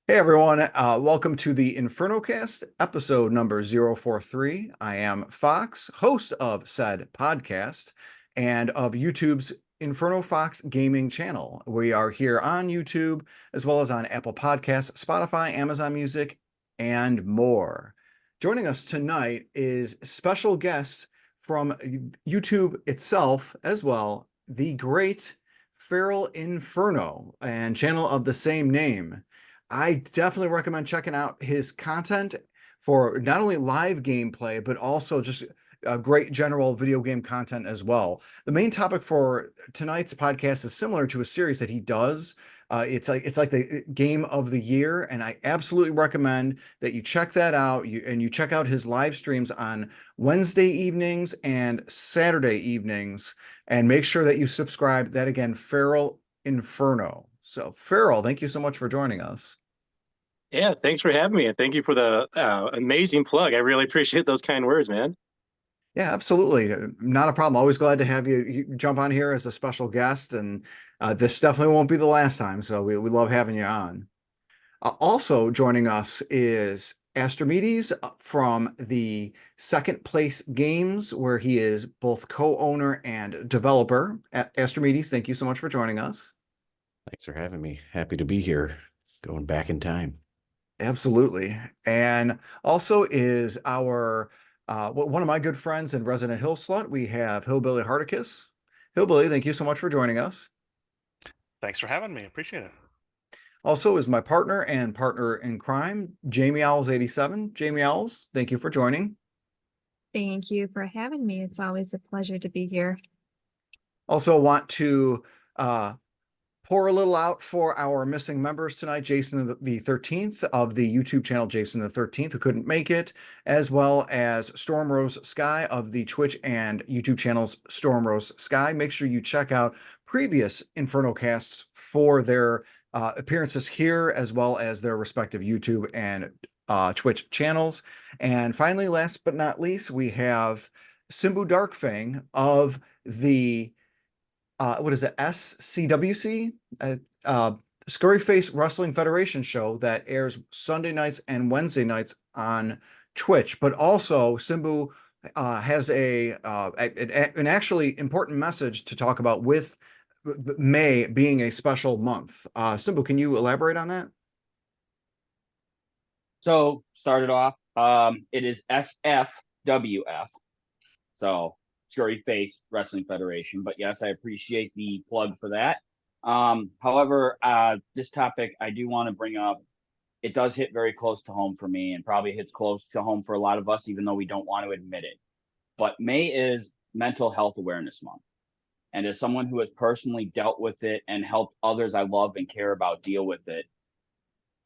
Hey everyone, welcome to the Inferno cast, episode number 043. I am Fox, host of said podcast and of YouTube's Inferno Fox gaming channel. We are here on YouTube as well as on Apple Podcasts, Spotify, Amazon Music, and more. Joining us tonight is special guest from YouTube itself as well, the great Feral Inferno and channel of the same name. I definitely recommend checking out his content for not only live gameplay, but also just great general video game content as well. The main topic for tonight's podcast is similar to a series that he does. It's like the game of the year, and I absolutely recommend that you check that out. You check out his live streams on Wednesday evenings and Saturday evenings, and make sure that you subscribe. That again, Feral Inferno. So, Feral, thank you so much for joining us. Yeah, thanks for having me, and thank you for the amazing plug. I really appreciate those kind words, man. Yeah, absolutely. Not a problem. Always glad to have you jump on here as a special guest. And this definitely won't be the last time. So we love having you on. Also joining us is Astrimedes from the Second Place Games, where he is both co-owner and developer. Astrimedes, thank you so much for joining us. Thanks for having me. Happy to be here. Going back in time. Absolutely. And also is our one of my good friends and resident Hill Slut. We have Hillbilly Hardicus. Hillbilly, thank you so much for joining us. Thanks for having me. Appreciate it. Also is my partner and partner in crime, Jamie Owls 87. Jamie Owls, thank you for joining. Thank you for having me. It's always a pleasure to be here. Also want to pour a little out for our missing members tonight, Jason the 13th of the YouTube channel Jason the 13th, who couldn't make it, as well as Stormrosesky of the Twitch and YouTube channels Stormrosesky. Make sure you check out previous Inferno casts for their appearances here, as well as their respective YouTube and Twitch channels. And finally, last but not least, we have Simbu Darkfang of the what is it, SCWC, Scurry Face Wrestling Federation show that airs Sunday nights and Wednesday nights on Twitch. But also Simbu has an actually important message to talk about with May being a special month. Simbu, can you elaborate on that? So started off, it is SFWF. So Scurry Face Wrestling Federation. But yes, I appreciate the plug for that. However, this topic I do want to bring up, it does hit very close to home for me and probably hits close to home for a lot of us, even though we don't want to admit it. But May is Mental Health Awareness Month. And as someone who has personally dealt with it and helped others I love and care about deal with it,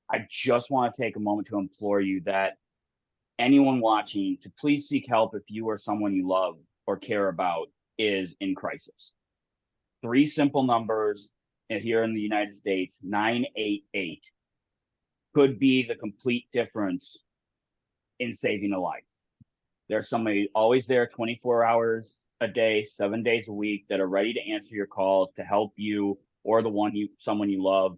I just want to take a moment to implore you that anyone watching to please seek help if you or someone you love or care about is in crisis. 3 simple numbers here in the United States, 988, could be the complete difference in saving a life. There's somebody always there 24 hours a day, 7 days a week that are ready to answer your calls to help you or someone you love,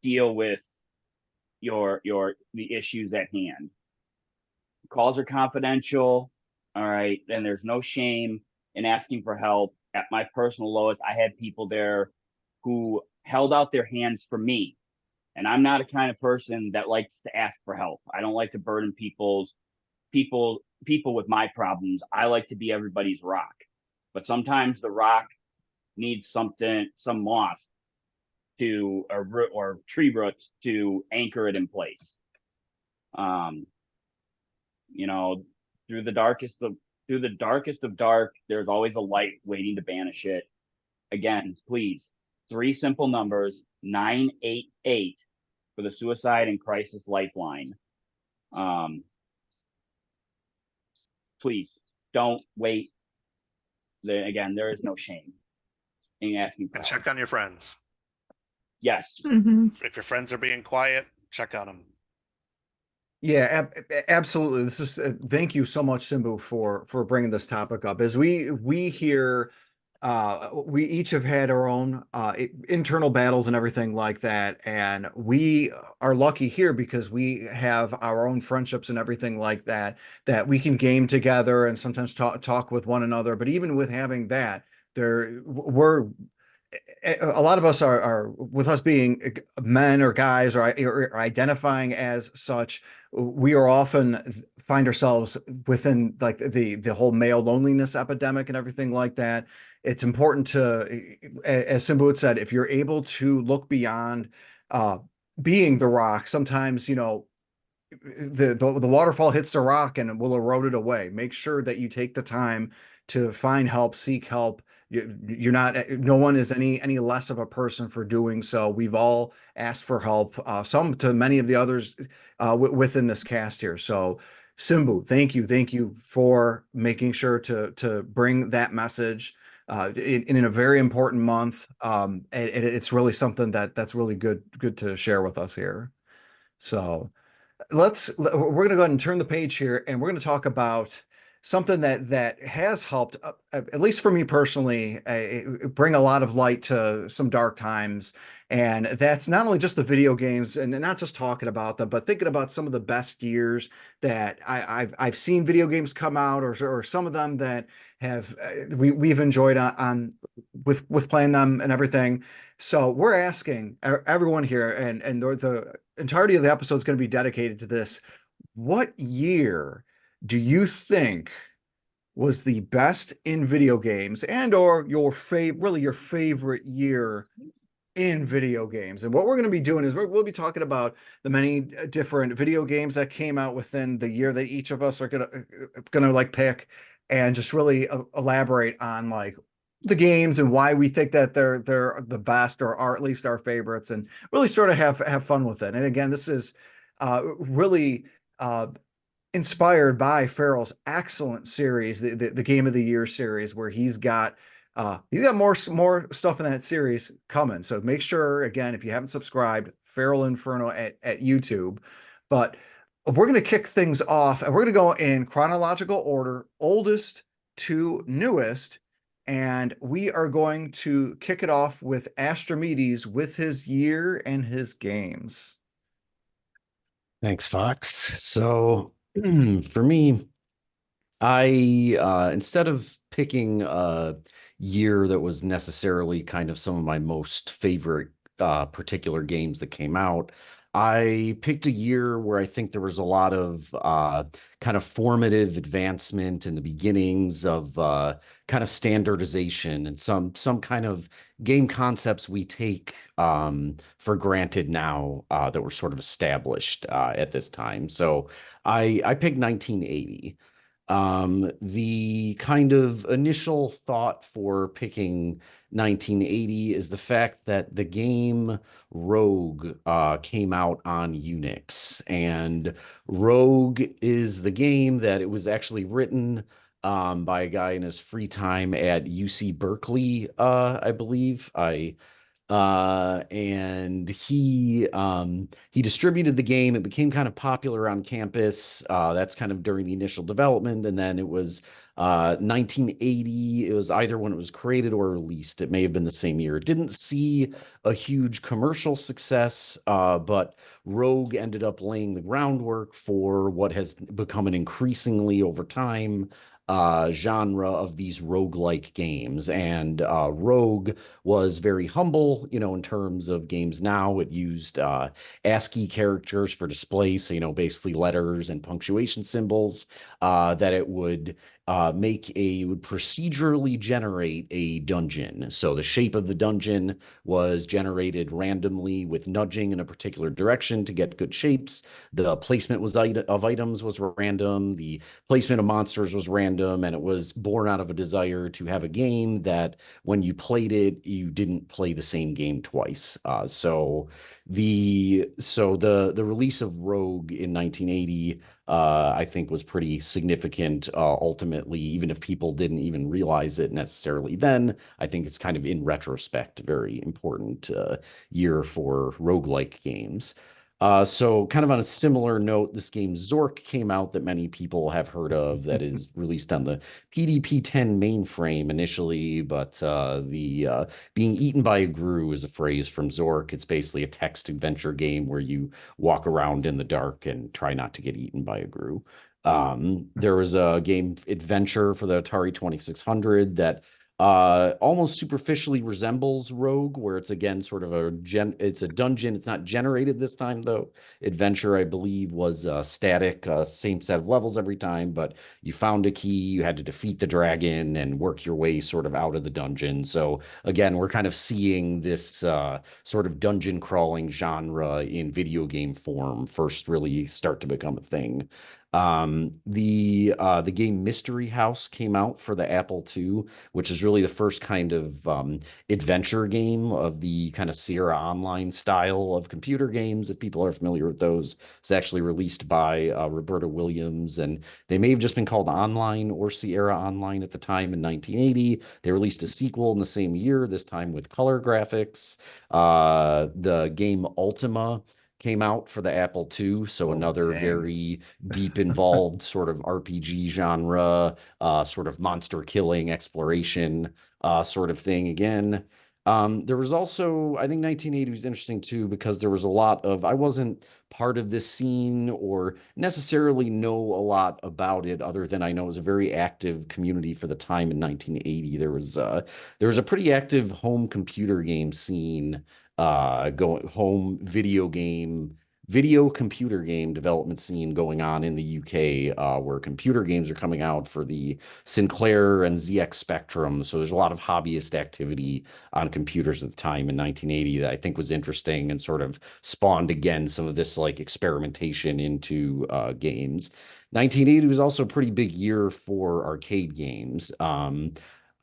deal with the issues at hand. Calls are confidential. All right. And there's no shame in asking for help. At my personal lowest, I had people there who held out their hands for me. And I'm not a kind of person that likes to ask for help. I don't like to burden people with my problems. I like to be everybody's rock. But sometimes the rock needs some moss or tree roots to anchor it in place. Through the darkest of dark, there's always a light waiting to banish it. Again, please, 3 simple numbers, 988 for the Suicide and Crisis Lifeline. Please don't wait. Again, there is no shame in asking for And help. check on your friends. Yes. If your friends are being quiet, check on them. Yeah, absolutely. This is thank you so much, Simbu, for bringing this topic up. As we hear we each have had our own internal battles and everything like that, and we are lucky here because we have our own friendships and everything like that, that we can game together and sometimes talk with one another. But even with having that, we're a lot of us are with us being men or guys or identifying as such, we are often find ourselves within like the whole male loneliness epidemic and everything like that. It's important to, as Simbu had said, if you're able to look beyond uh being the rock, sometimes the waterfall hits the rock and it will erode it away. Make sure that you take the time to find help, seek help. You're not, no one is any less of a person for doing so. We've all asked for help, some to many of the others within this cast here. So Simbu, thank you for making sure to bring that message in a very important month. It's really something that's really good to share with us here. So we're going to go ahead and turn the page here, and we're going to talk about something that has helped, at least for me personally, bring a lot of light to some dark times. And that's not only just the video games and not just talking about them, but thinking about some of the best years that I've seen video games come out, or some of them that have we've enjoyed on with playing them and everything. So we're asking everyone here, and the entirety of the episode is going to be dedicated to this. What year do you think was the best in video games, and or your favorite year in video games? And what we're going to be doing is we'll be talking about the many different video games that came out within the year that each of us are gonna like pick, and just really elaborate on like the games and why we think that they're the best, or are at least our favorites, and really sort of have fun with it. And again, this is really inspired by Farrell's excellent series, the Game of the Year series, where he's got more stuff in that series coming. So make sure, again, if you haven't subscribed, Farrell Inferno at YouTube. But we're going to kick things off, and we're going to go in chronological order, oldest to newest. And we are going to kick it off with Astrimedes with his year and his games. Thanks, Fox. So for me, I instead of picking a year that was necessarily kind of some of my most favorite particular games that came out, I picked a year where I think there was a lot of kind of formative advancement in the beginnings of kind of standardization and some kind of game concepts we take for granted now that were sort of established at this time. So I picked 1980. The kind of initial thought for picking 1980 is the fact that the game Rogue came out on Unix, and Rogue is the game that it was actually written by a guy in his free time at UC Berkeley, I believe. And he distributed the game. It became kind of popular on campus. That's kind of during the initial development, and then it was 1980. It was either when it was created or released. It may have been the same year. It didn't see a huge commercial success, but Rogue ended up laying the groundwork for what has become an increasingly over time genre of these roguelike games. And Rogue was very humble, in terms of games now. It used ASCII characters for display, so, basically letters and punctuation symbols that it would would procedurally generate a dungeon. So the shape of the dungeon was generated randomly with nudging in a particular direction to get good shapes. The placement of items was random. The placement of monsters was random, and it was born out of a desire to have a game that when you played it, you didn't play the same game twice. So the release of Rogue in 1980, I think, was pretty significant. Ultimately, even if people didn't even realize it necessarily then, I think it's kind of in retrospect very important year for roguelike games. So kind of on a similar note, this game Zork came out that many people have heard of that is released on the PDP-10 mainframe initially, but the being eaten by a grue is a phrase from Zork. It's basically a text adventure game where you walk around in the dark and try not to get eaten by a grue. There was a game Adventure for the Atari 2600 that almost superficially resembles Rogue, where it's again sort of it's a dungeon. It's not generated this time though. Adventure, I believe, was static, same set of levels every time, but you found a key, you had to defeat the dragon and work your way sort of out of the dungeon. So again, we're kind of seeing this sort of dungeon crawling genre in video game form first really start to become a thing. The game Mystery House came out for the Apple II, which is really the first kind of adventure game of the kind of Sierra Online style of computer games. If people are familiar with those, it's actually released by Roberta Williams, and they may have just been called Online or Sierra Online at the time in 1980. They released a sequel in the same year, this time with color graphics. The game Ultima came out for the Apple II, so another dang. very deep involved sort of RPG genre, sort of monster killing exploration sort of thing again. There was also, I think 1980 was interesting too, because there was a lot of, I wasn't part of this scene or necessarily know a lot about it other than I know it was a very active community for the time in 1980. There was a pretty active home computer game scene going home video computer game development scene going on in the UK, where computer games are coming out for the Sinclair and ZX Spectrum. So there's a lot of hobbyist activity on computers at the time in 1980 that I think was interesting and sort of spawned again some of this like experimentation into games. 1980 was also a pretty big year for arcade games.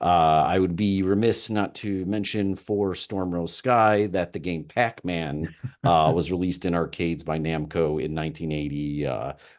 I would be remiss not to mention for Stormrosesky that the game Pac-Man was released in arcades by Namco in 1980,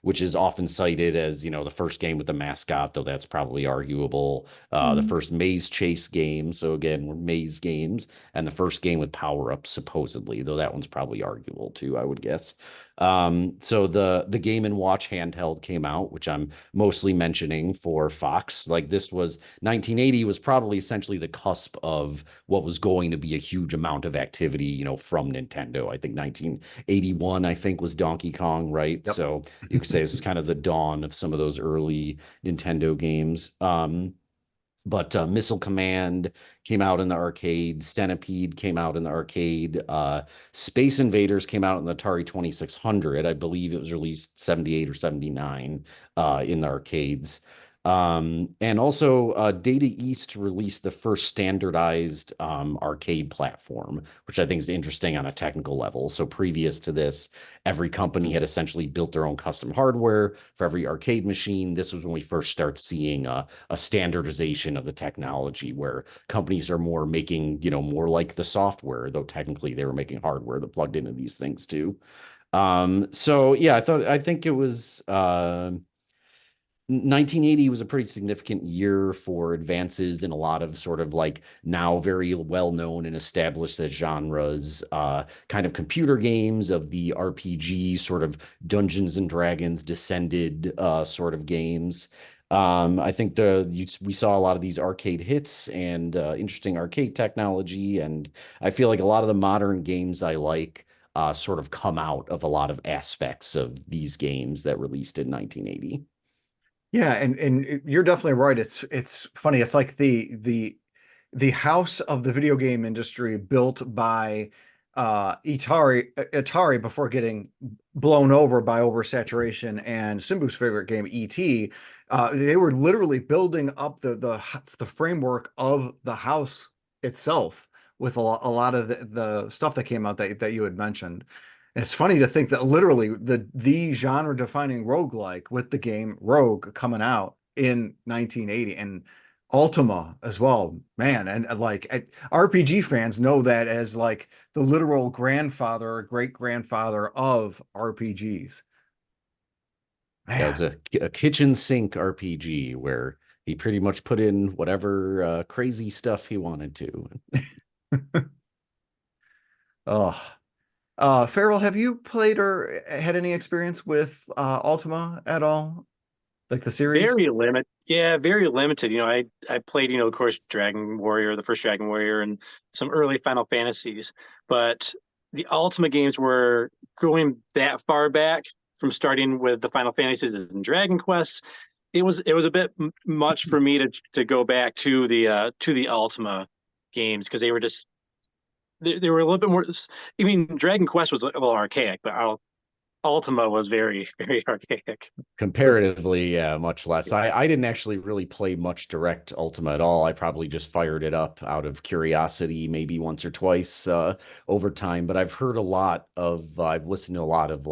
which is often cited as, the first game with the mascot, though that's probably arguable. The first maze chase game, so again, we're maze games, and the first game with power-ups, supposedly, though that one's probably arguable too, I would guess. So the Game and Watch handheld came out, which I'm mostly mentioning for Fox. Like this was 1980 was probably essentially the cusp of what was going to be a huge amount of activity, from Nintendo. I think 1981, I think, was Donkey Kong, right? Yep. So you could say this is kind of the dawn of some of those early Nintendo games. But Missile Command came out in the arcade. Centipede came out in the arcade. Space Invaders came out in the Atari 2600. I believe it was released 78 or 79 in the arcades. And also Data East released the first standardized arcade platform, which I think is interesting on a technical level. So previous to this, every company had essentially built their own custom hardware for every arcade machine. This was when we first start seeing a standardization of the technology where companies are more making, more like the software, though technically they were making hardware that plugged into these things too. So yeah, I think it was 1980 was a pretty significant year for advances in a lot of sort of like now very well known and established as genres, kind of computer games of the RPG sort of Dungeons and Dragons descended sort of games. I think we saw a lot of these arcade hits and interesting arcade technology, and I feel like a lot of the modern games I like sort of come out of a lot of aspects of these games that released in 1980. Yeah, and you're definitely right. It's funny. It's like the house of the video game industry built by Atari before getting blown over by oversaturation and Simbu's favorite game E.T. They were literally building up the framework of the house itself with a lot of the stuff that came out that you had mentioned. It's funny to think that literally the genre defining roguelike with the game Rogue coming out in 1980 and Ultima as well, man. And like RPG fans know that as like the literal grandfather or great grandfather of RPGs. Yeah, it's Man, a kitchen sink RPG where he pretty much put in whatever crazy stuff he wanted to. oh, Farrell, have you played or had any experience with Ultima at all? Like the series? Very limited. Yeah, very limited. I played, of course, Dragon Warrior, the first Dragon Warrior, and some early Final Fantasies. But the Ultima games were going that far back from starting with the Final Fantasies and Dragon Quest. It was a bit much for me to go back to the Ultima games because they were a little bit more. I mean, Dragon Quest was a little archaic, but Ultima was very very archaic. Comparatively, yeah, much less. I didn't actually really play much direct Ultima at all. I probably just fired it up out of curiosity, maybe once or twice over time. But I've listened to a lot of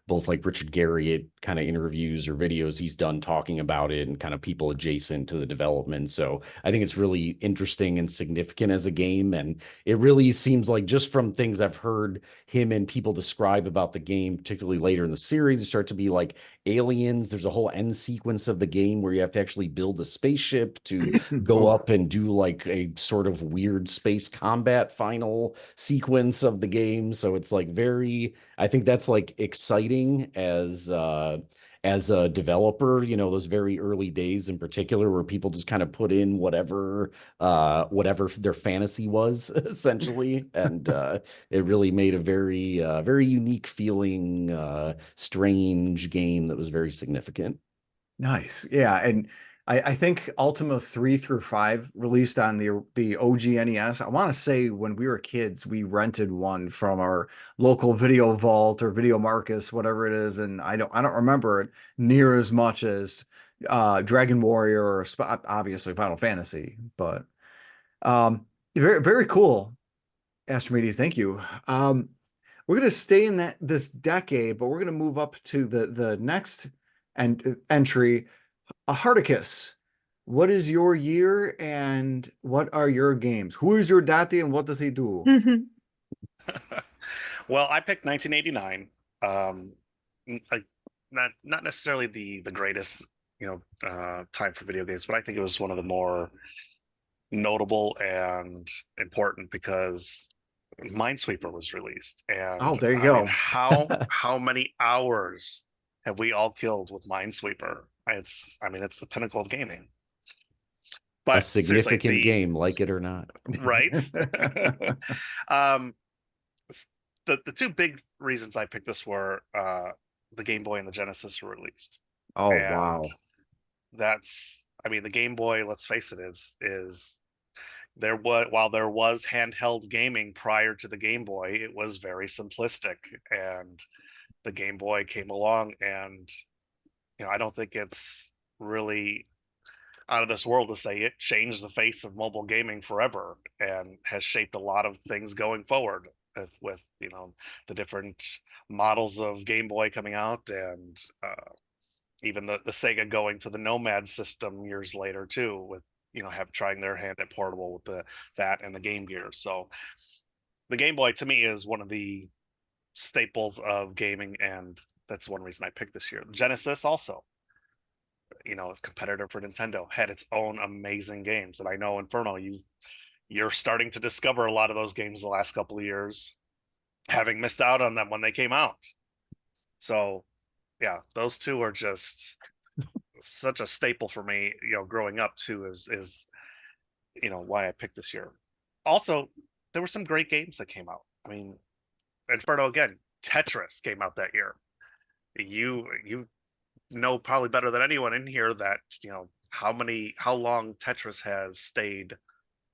both like Richard Garriott kind of interviews or videos he's done talking about it and kind of people adjacent to the development. So I think it's really interesting and significant as a game. And it really seems like, just from things I've heard him and people describe about the game, particularly later in the series, it starts to be like aliens. There's a whole end sequence of the game where you have to actually build a spaceship to go up and do like a sort of weird space combat final sequence of the game. So it's like I think that's like exciting as a developer, those very early days in particular where people just kind of put in whatever their fantasy was essentially. And it really made a very unique feeling, strange game that was very significant. Nice. Yeah. And I think Ultima 3 through 5 released on the OG NES. I want to say when we were kids, we rented one from our local video vault or Video Marcus, whatever it is. And I don't remember it near as much as Dragon Warrior or obviously Final Fantasy, but very, very cool. Astrimedes, thank you. We're going to stay in this decade, but we're going to move up to the next entry. A Hardicus, what is your year and what are your games? Who is your daddy and what does he do? Well, I picked 1989. Not necessarily the greatest, time for video games, but I think it was one of the more notable and important because Minesweeper was released, Oh, and there you I mean, go. how many hours have we all killed with Minesweeper? It's the pinnacle of gaming. A But seriously, significant game, like it or not. right? um, the two big reasons I picked this were the Game Boy and the Genesis were released, Oh, and wow. the Game Boy. Let's face it, is there was while there was handheld gaming prior to the Game Boy, it was very simplistic, and the Game Boy came along, and I don't think it's really out of this world to say it changed the face of mobile gaming forever and has shaped a lot of things going forward with the different models of Game Boy coming out, and even the Sega going to the Nomad system years later too, with have trying their hand at portable with that and the Game Gear. So the Game Boy to me is one of the staples of gaming, and that's one reason I picked this year. Genesis also, as competitor for Nintendo, had its own amazing games, and I know Inferno, you're starting to discover a lot of those games the last couple of years, having missed out on them when they came out. So yeah, those two are just such a staple for me, growing up too, is why I picked this year. Also, there were some great games that came out. I mean, Inferno again, Tetris came out that year. You know probably better than anyone in here that how long Tetris has stayed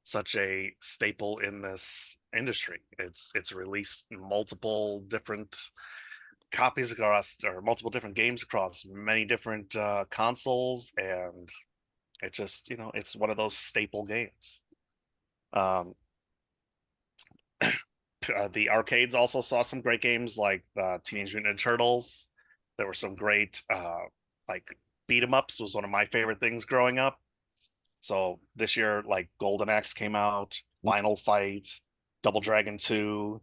such a staple in this industry. It's released multiple different copies across, or multiple different games across many different consoles, and it just it's one of those staple games. um the arcades also saw some great games like Teenage Mutant Ninja Turtles. There were some great like beat 'em ups was one of my favorite things growing up. So this year, like Golden Axe came out, Final Fight, Double Dragon 2,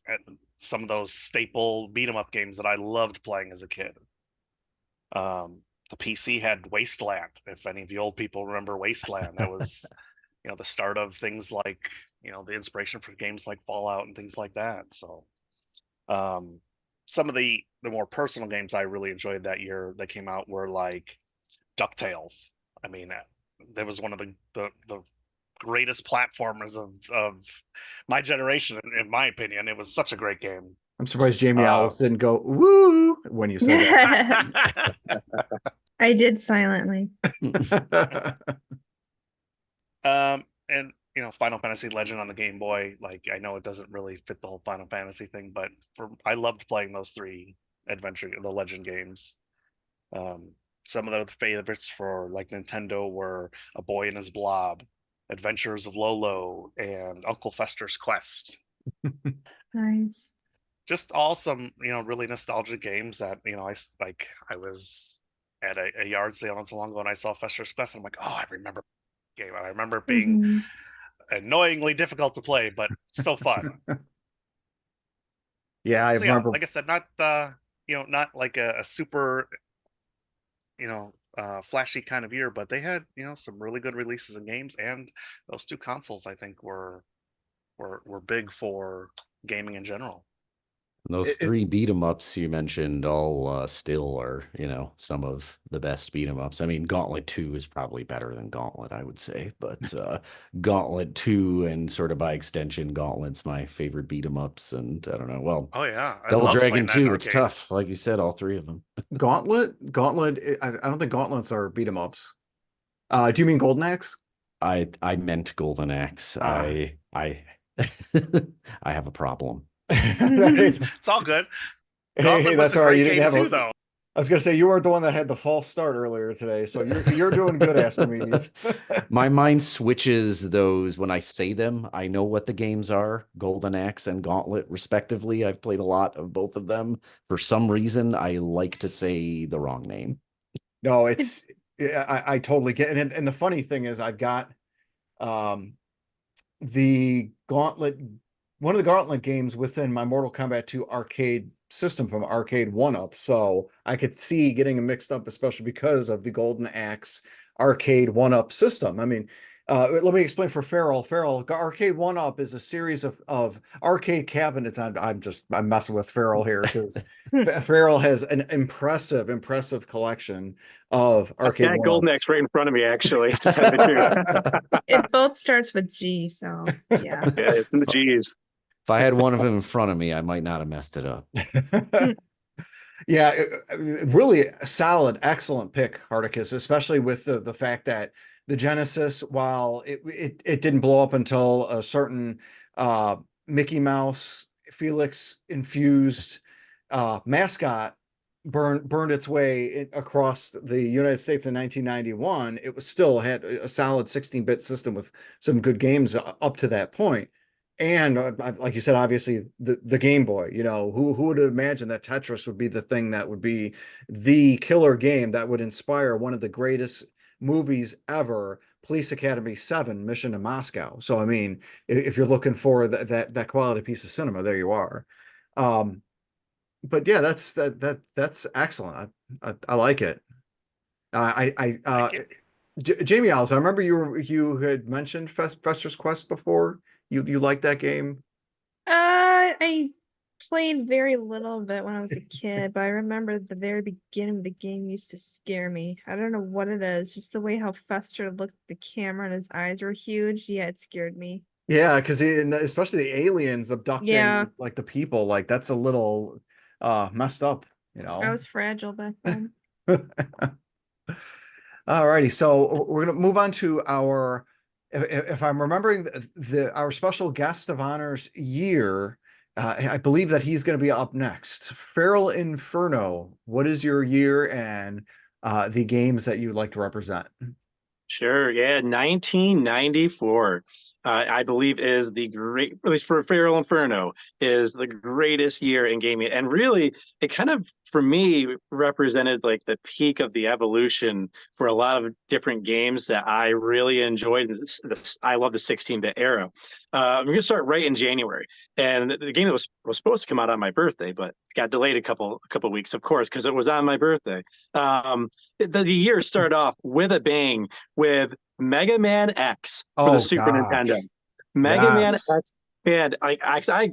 and some of those staple beat 'em up games that I loved playing as a kid. The PC had Wasteland. If any of you old people remember Wasteland, that was the start of things like the inspiration for games like Fallout and things like that. So Some of the more personal games I really enjoyed that year that came out were like DuckTales. I mean, that was one of the greatest platformers of my generation, in my opinion. It was such a great game. I'm surprised Jamie Alice didn't go woo when you said that. I did silently. And Final Fantasy Legend on the Game Boy, like, I know it doesn't really fit the whole Final Fantasy thing, but I loved playing those three the Legend games. Some of the favorites for like Nintendo were A Boy and His Blob, Adventures of Lolo, and Uncle Fester's Quest. Nice. Just all some really nostalgic games that I was at a yard sale not so long ago and I saw Fester's Quest and I'm like, oh, I remember the game. I remember it being annoyingly difficult to play, but so fun. Yeah, I remember. Like I said, not not like a super flashy kind of year, but they had some really good releases and games, and those two consoles I think were big for gaming in general. And those three beat 'em ups you mentioned all still are, some of the best beat 'em ups. I mean, Gauntlet 2 is probably better than Gauntlet, I would say, but Gauntlet 2 and sort of by extension, Gauntlet's my favorite beat 'em ups. And I don't know, well, oh yeah, Double Dragon 2, it's tough. Like you said, all three of them. Gauntlet, I don't think Gauntlets are beat 'em ups. Do you mean Golden Axe? I meant Golden Axe. I have a problem. It's all good. Hey, that's all right. You didn't have too, though. I was gonna say you weren't the one that had the false start earlier today, so you're doing good, Astrimedes. My mind switches those when I say them. I know what the games are, Golden Axe and Gauntlet, respectively. I've played a lot of both of them. For some reason, I like to say the wrong name. No, I totally get it. And the funny thing is I've got the Gauntlet, one of the Gauntlet games within my Mortal Kombat 2 arcade system from Arcade 1-Up. So I could see getting them mixed up, especially because of the Golden Axe Arcade 1-Up system. I mean, let me explain for Farrell. Arcade 1-Up is a series of arcade cabinets. I'm messing with Farrell here because Farrell has an impressive collection of arcade 1-Ups. Golden Axe right in front of me, actually. To tell the truth. It both starts with G, so yeah. Yeah, it's in the G's. If I had one of them in front of me, I might not have messed it up. Yeah, really solid, excellent pick, Hardicus, especially with the fact that the Genesis, while it didn't blow up until a certain Mickey Mouse Felix infused mascot burned its way across the United States in 1991, it was still had a solid 16-bit system with some good games up to that point. And like you said, obviously the Game Boy, who would have imagined that Tetris would be the thing that would be the killer game that would inspire one of the greatest movies ever, Police Academy 7, Mission to Moscow. So, I mean, if you're looking for that quality piece of cinema, there you are. But yeah, that's excellent. I like it. Jamie Alice, I remember you had mentioned Fester's Quest before. You like that game? I played very little of it when I was a kid, but I remember the very beginning of the game used to scare me. I don't know what it is, just the way how Fester looked at the camera and his eyes were huge. Yeah, it scared me. Yeah, because especially the aliens abducting like the people, like that's a little messed up, I was fragile back then. All righty, so we're gonna move on to our, if I'm remembering our special guest of honors year, I believe that he's going to be up next. Feral Inferno, what is your year and the games that you'd like to represent? Sure. Yeah. 1994, I believe is at least for Feral Inferno, is the greatest year in gaming. And really, it kind of, for me, represented like the peak of the evolution for a lot of different games that I really enjoyed. I love the 16-bit era. I'm going to start right in January. And the game that was supposed to come out on my birthday, but got delayed a couple weeks, of course, because it was on my birthday. The year started off with a bang with Mega Man X for the Super Nintendo. Mega Man X And I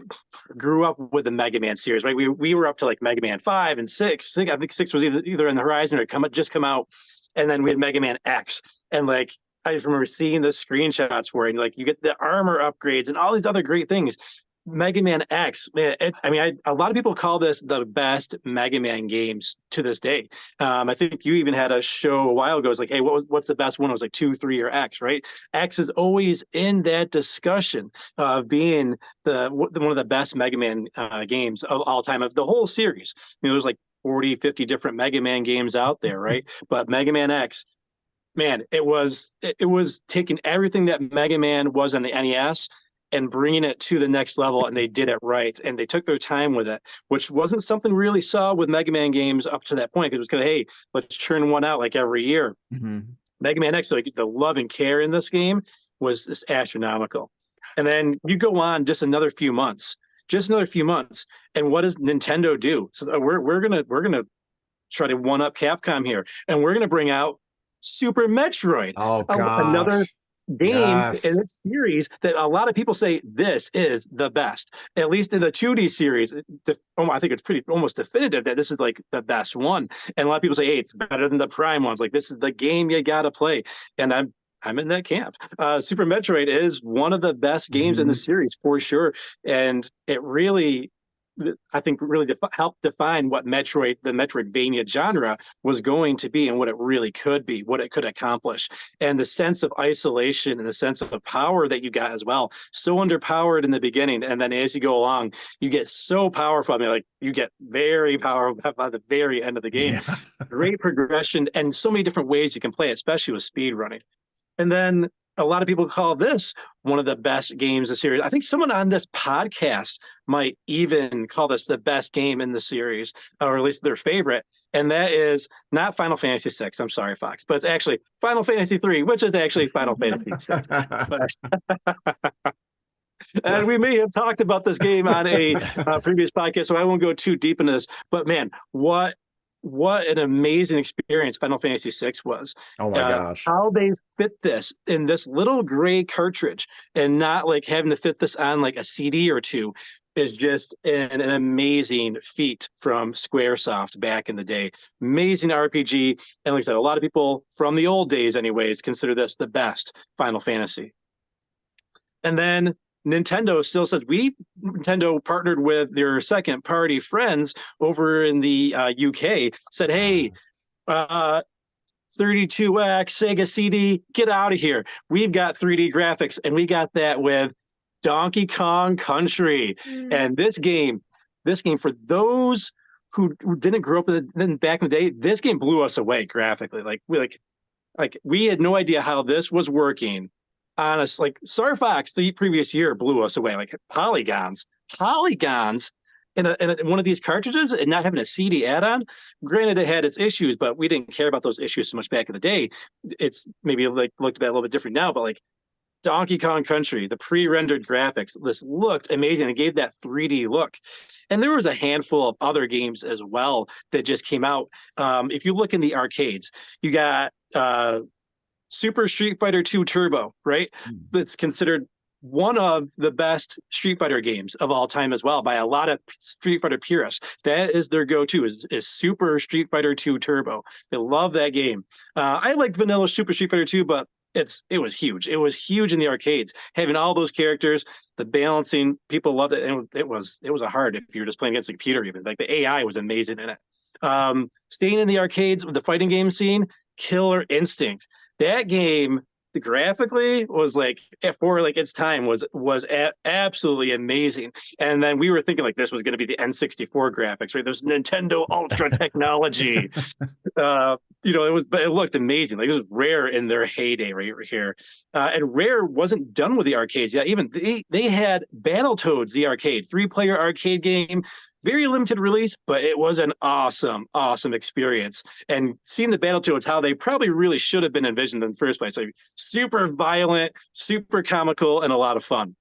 grew up with the Mega Man series, right? We were up to like Mega Man 5 and 6. I think 6 was either in the horizon or just come out. And then we had Mega Man X. And like I just remember seeing the screenshots for it. And like you get the armor upgrades and all these other great things. Mega Man X, man, a lot of people call this the best Mega Man games to this day. I think you even had a show a while ago. It's like, hey, what's the best one? It was like 2, 3, or X, right? X is always in that discussion of being one of the best Mega Man games of all time, of the whole series. There's like 40, 50 different Mega Man games out there, right? But Mega Man X, man, it was taking everything that Mega Man was on the NES and bringing it to the next level, and they did it right, and they took their time with it, which wasn't something we really saw with Mega Man games up to that point, because it was kind of, hey, let's churn one out like every year. Mega Man X, like the love and care in this game was just astronomical. And then you go on just another few months, and what does Nintendo do? So we're gonna try to one up Capcom here, and we're gonna bring out Super Metroid. Oh gosh. Another game Yes. in its series that a lot of people say this is the best, at least in the 2D series. I think it's pretty almost definitive that this is like the best one. And a lot of people say, hey, it's better than the Prime ones. Like, this is the game you got to play. And I'm in that camp. Super Metroid is one of the best games in the series for sure. And it really, I think, really helped define what the Metroidvania genre was going to be and what it really could be, what it could accomplish. And the sense of isolation and the sense of power that you got as well. So underpowered in the beginning. And then as you go along, you get so powerful. I mean, like, you get very powerful by the very end of the game. Yeah. Great progression and so many different ways you can play it, especially with speed running. And then a lot of people call this one of the best games in the series. I think someone on this podcast might even call this the best game in the series, or at least their favorite. And that is not Final Fantasy VI. I'm sorry, Fox, but it's actually Final Fantasy III, which is actually Final Fantasy VI. And we may have talked about this game on a previous podcast, so I won't go too deep into this. But man, what an amazing experience Final Fantasy VI was. Oh my gosh. How they fit this in this little gray cartridge and not like having to fit this on like a CD or two is just an amazing feat from Squaresoft back in the day. Amazing RPG. And like I said, a lot of people from the old days anyways consider this the best Final Fantasy. And then Nintendo still says Nintendo partnered with their second party friends over in the UK, said, hey, 32X, Sega CD, get out of here. We've got 3D graphics, and we got that with Donkey Kong Country. And this game, for those who didn't grow up back in the day, this game blew us away graphically. Like we had no idea how this was working. Honest, like Star Fox the previous year blew us away. Like polygons in one of these cartridges, and not having a CD add-on. Granted, it had its issues, but we didn't care about those issues so much back in the day. It's maybe like looked at a little bit different now, but like Donkey Kong Country, the pre-rendered graphics, this looked amazing. It gave that 3D look. And there was a handful of other games as well that just came out. If you look in the arcades, you got Super Street Fighter 2 Turbo, right? That's considered one of the best Street Fighter games of all time as well by a lot of Street Fighter purists. That is their go-to is Super Street Fighter 2 Turbo. They love that game. I like vanilla Super Street Fighter 2, but it was huge. It was huge in the arcades. Having all those characters, the balancing, people loved it. And it was a hard if you were just playing against a computer even. Like the AI was amazing in it. Staying in the arcades with the fighting game scene, Killer Instinct. That game, graphically, was like for like its time was absolutely amazing. And then we were thinking like this was going to be the N64 graphics, right? There's Nintendo Ultra technology. It looked amazing. Like this was Rare in their heyday right here. And Rare wasn't done with the arcades yet. Even they had Battletoads, the arcade, 3-player arcade game. Very limited release, but it was an awesome experience. And seeing the Battletoads, how they probably really should have been envisioned in the first place. Like super violent, super comical, and a lot of fun.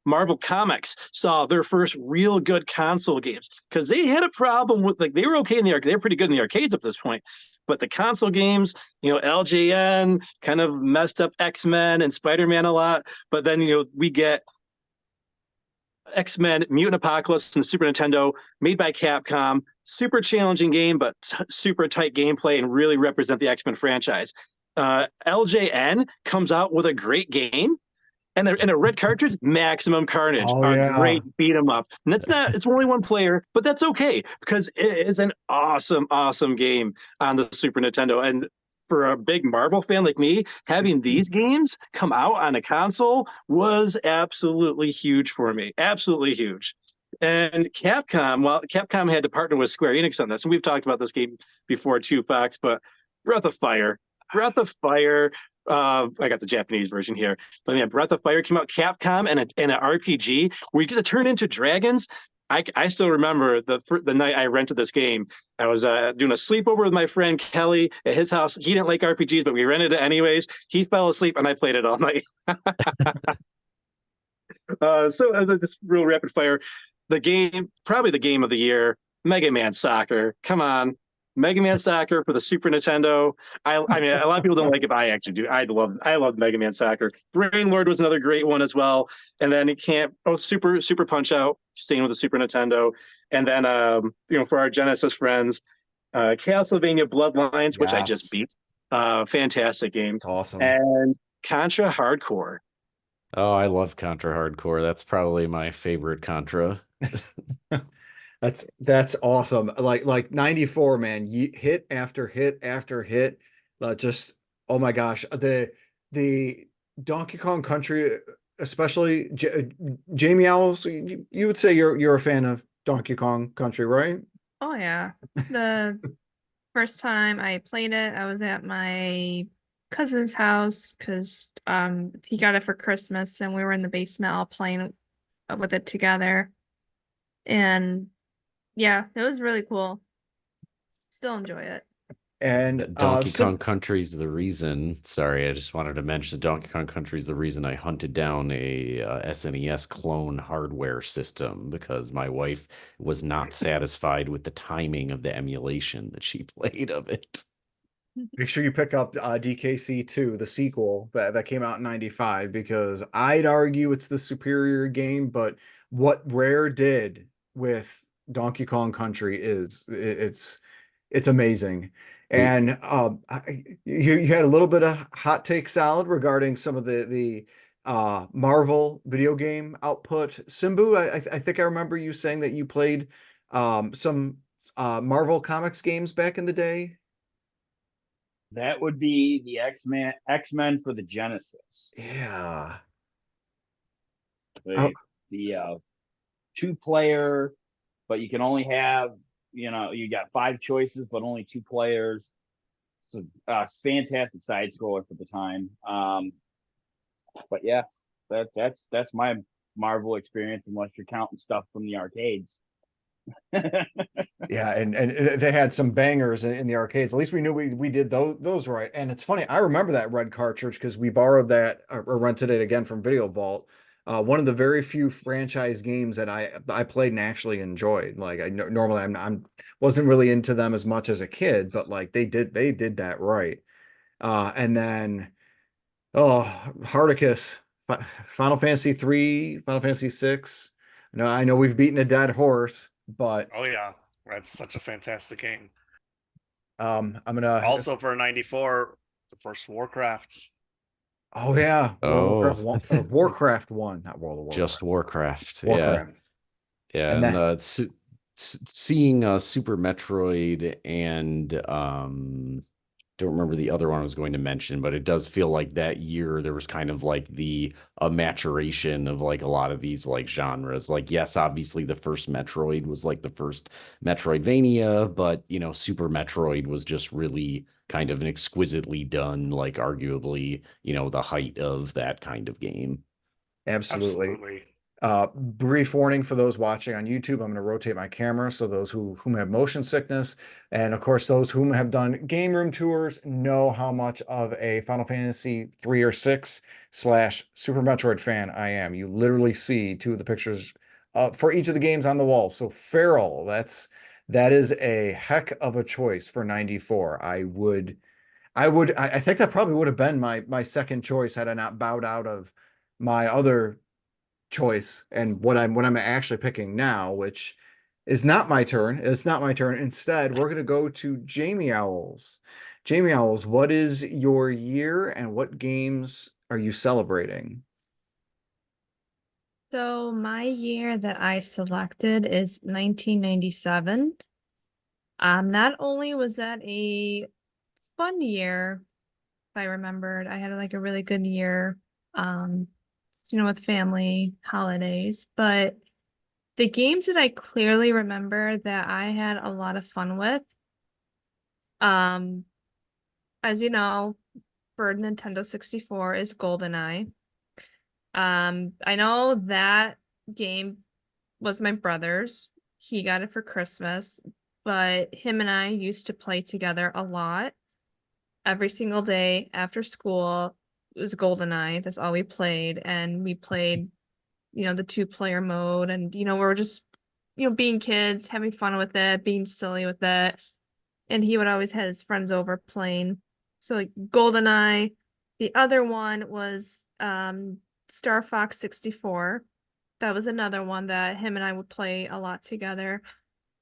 Marvel Comics saw their first real good console games because they had a problem with, like, they were okay in the arcade. They were pretty good in the arcades up to this point. But the console games, LJN kind of messed up X-Men and Spider-Man a lot. But then, we get X-Men Mutant Apocalypse and Super Nintendo, made by Capcom. Super challenging game, but super tight gameplay and really represent the X-Men franchise. LJN comes out with a great game. And a red cartridge, Maximum Carnage, Oh, a yeah. great beat 'em up. And it's only one player, but that's okay because it is an awesome, awesome game on the Super Nintendo. And for a big Marvel fan like me, having these games come out on a console was absolutely huge for me. Absolutely huge. And Capcom had to partner with Square Enix on this, and we've talked about this game before too, Fox, but Breath of Fire. Breath of Fire. I got the Japanese version here, but man, Breath of Fire came out. Capcom and an RPG where you get to turn into dragons. I still remember the night I rented this game. I was doing a sleepover with my friend Kelly at his house. He didn't like RPGs, but we rented it anyways. He fell asleep, and I played it all night. Just real rapid fire. The game, probably the game of the year, Mega Man Soccer. Come on. Mega Man Soccer for the Super Nintendo. I mean, a lot of people don't like it, but I actually do. I love Mega Man Soccer. Brain Lord was another great one as well. And then Super Punch Out, staying with the Super Nintendo. And then for our Genesis friends, Castlevania Bloodlines, which I just beat. Fantastic game. It's awesome. And Contra Hardcore. Oh, I love Contra Hardcore. That's probably my favorite Contra. That's awesome. Like 94, man, hit after hit after hit. Just, oh my gosh, the Donkey Kong Country, especially Jamie Owls. You would say you're a fan of Donkey Kong Country, right? Oh yeah. The first time I played it, I was at my cousin's house because he got it for Christmas, and we were in the basement all playing with it together. And yeah, it was really cool. Still enjoy it. And Donkey Kong Country's the reason. Sorry, I just wanted to mention Donkey Kong Country's the reason I hunted down a SNES clone hardware system, because my wife was not satisfied with the timing of the emulation that she played of it. Make sure you pick up DKC 2, the sequel that came out in 95, because I'd argue it's the superior game, but what Rare did with Donkey Kong Country it's amazing. And you had a little bit of hot take salad regarding some of the Marvel video game output. Simbu, I think I remember you saying that you played some Marvel Comics games back in the day. That would be the X-Men for the Genesis. Yeah. The 2-player, but you can only have, you got 5 choices, but only 2 players. So fantastic side scroller for the time. But yeah, that's my Marvel experience, unless you're counting stuff from the arcades. Yeah, and they had some bangers in the arcades. At least we knew we did those right. And it's funny, I remember that red cartridge because we borrowed that or rented it again from Video Vault. One of the very few franchise games that I played and actually enjoyed. Like normally I'm wasn't really into them as much as a kid, but like they did that right. And then Hardicus, Final Fantasy 3, Final Fantasy 6. No, I know we've beaten a dead horse, but Oh yeah, that's such a fantastic game. I'm gonna Also for 94, the first Warcraft. Oh yeah, Oh. Warcraft 1, not World of Warcraft. Just Warcraft. Warcraft. Yeah. And And seeing Super Metroid and don't remember the other one I was going to mention, but it does feel like that year there was kind of like a maturation of like a lot of these like genres. Like, yes, obviously the first Metroid was like the first Metroidvania, but Super Metroid was just really kind of an exquisitely done, like arguably, the height of that kind of game. Absolutely. Brief warning for those watching on YouTube. I'm going to rotate my camera so those whom have motion sickness, and of course those whom have done game room tours know how much of a Final Fantasy 3 or 6 / Super Metroid fan I am. You literally see 2 of the pictures for each of the games on the wall. So Feral, that is a heck of a choice for 94. I think that probably would have been my second choice had I not bowed out of my other choice and what I'm actually picking now, which is not my turn. It's not my turn. Instead, we're gonna go to Jamie Owls. Jamie Owls, what is your year and what games are you celebrating? So my year that I selected is 1997. Not only was that a fun year, if I remembered, I had like a really good year, um, with family, holidays, but the games that I clearly remember that I had a lot of fun with, um, as you know, for Nintendo 64 is GoldenEye. I know that game was my brother's. He got it for Christmas, but him and I used to play together a lot. Every single day after school, it was GoldenEye. That's all we played. And we played, the two-player mode. And, we were just, being kids, having fun with it, being silly with it. And he would always have his friends over playing. So like GoldenEye. The other one was Star Fox 64. That was another one that him and I would play a lot together.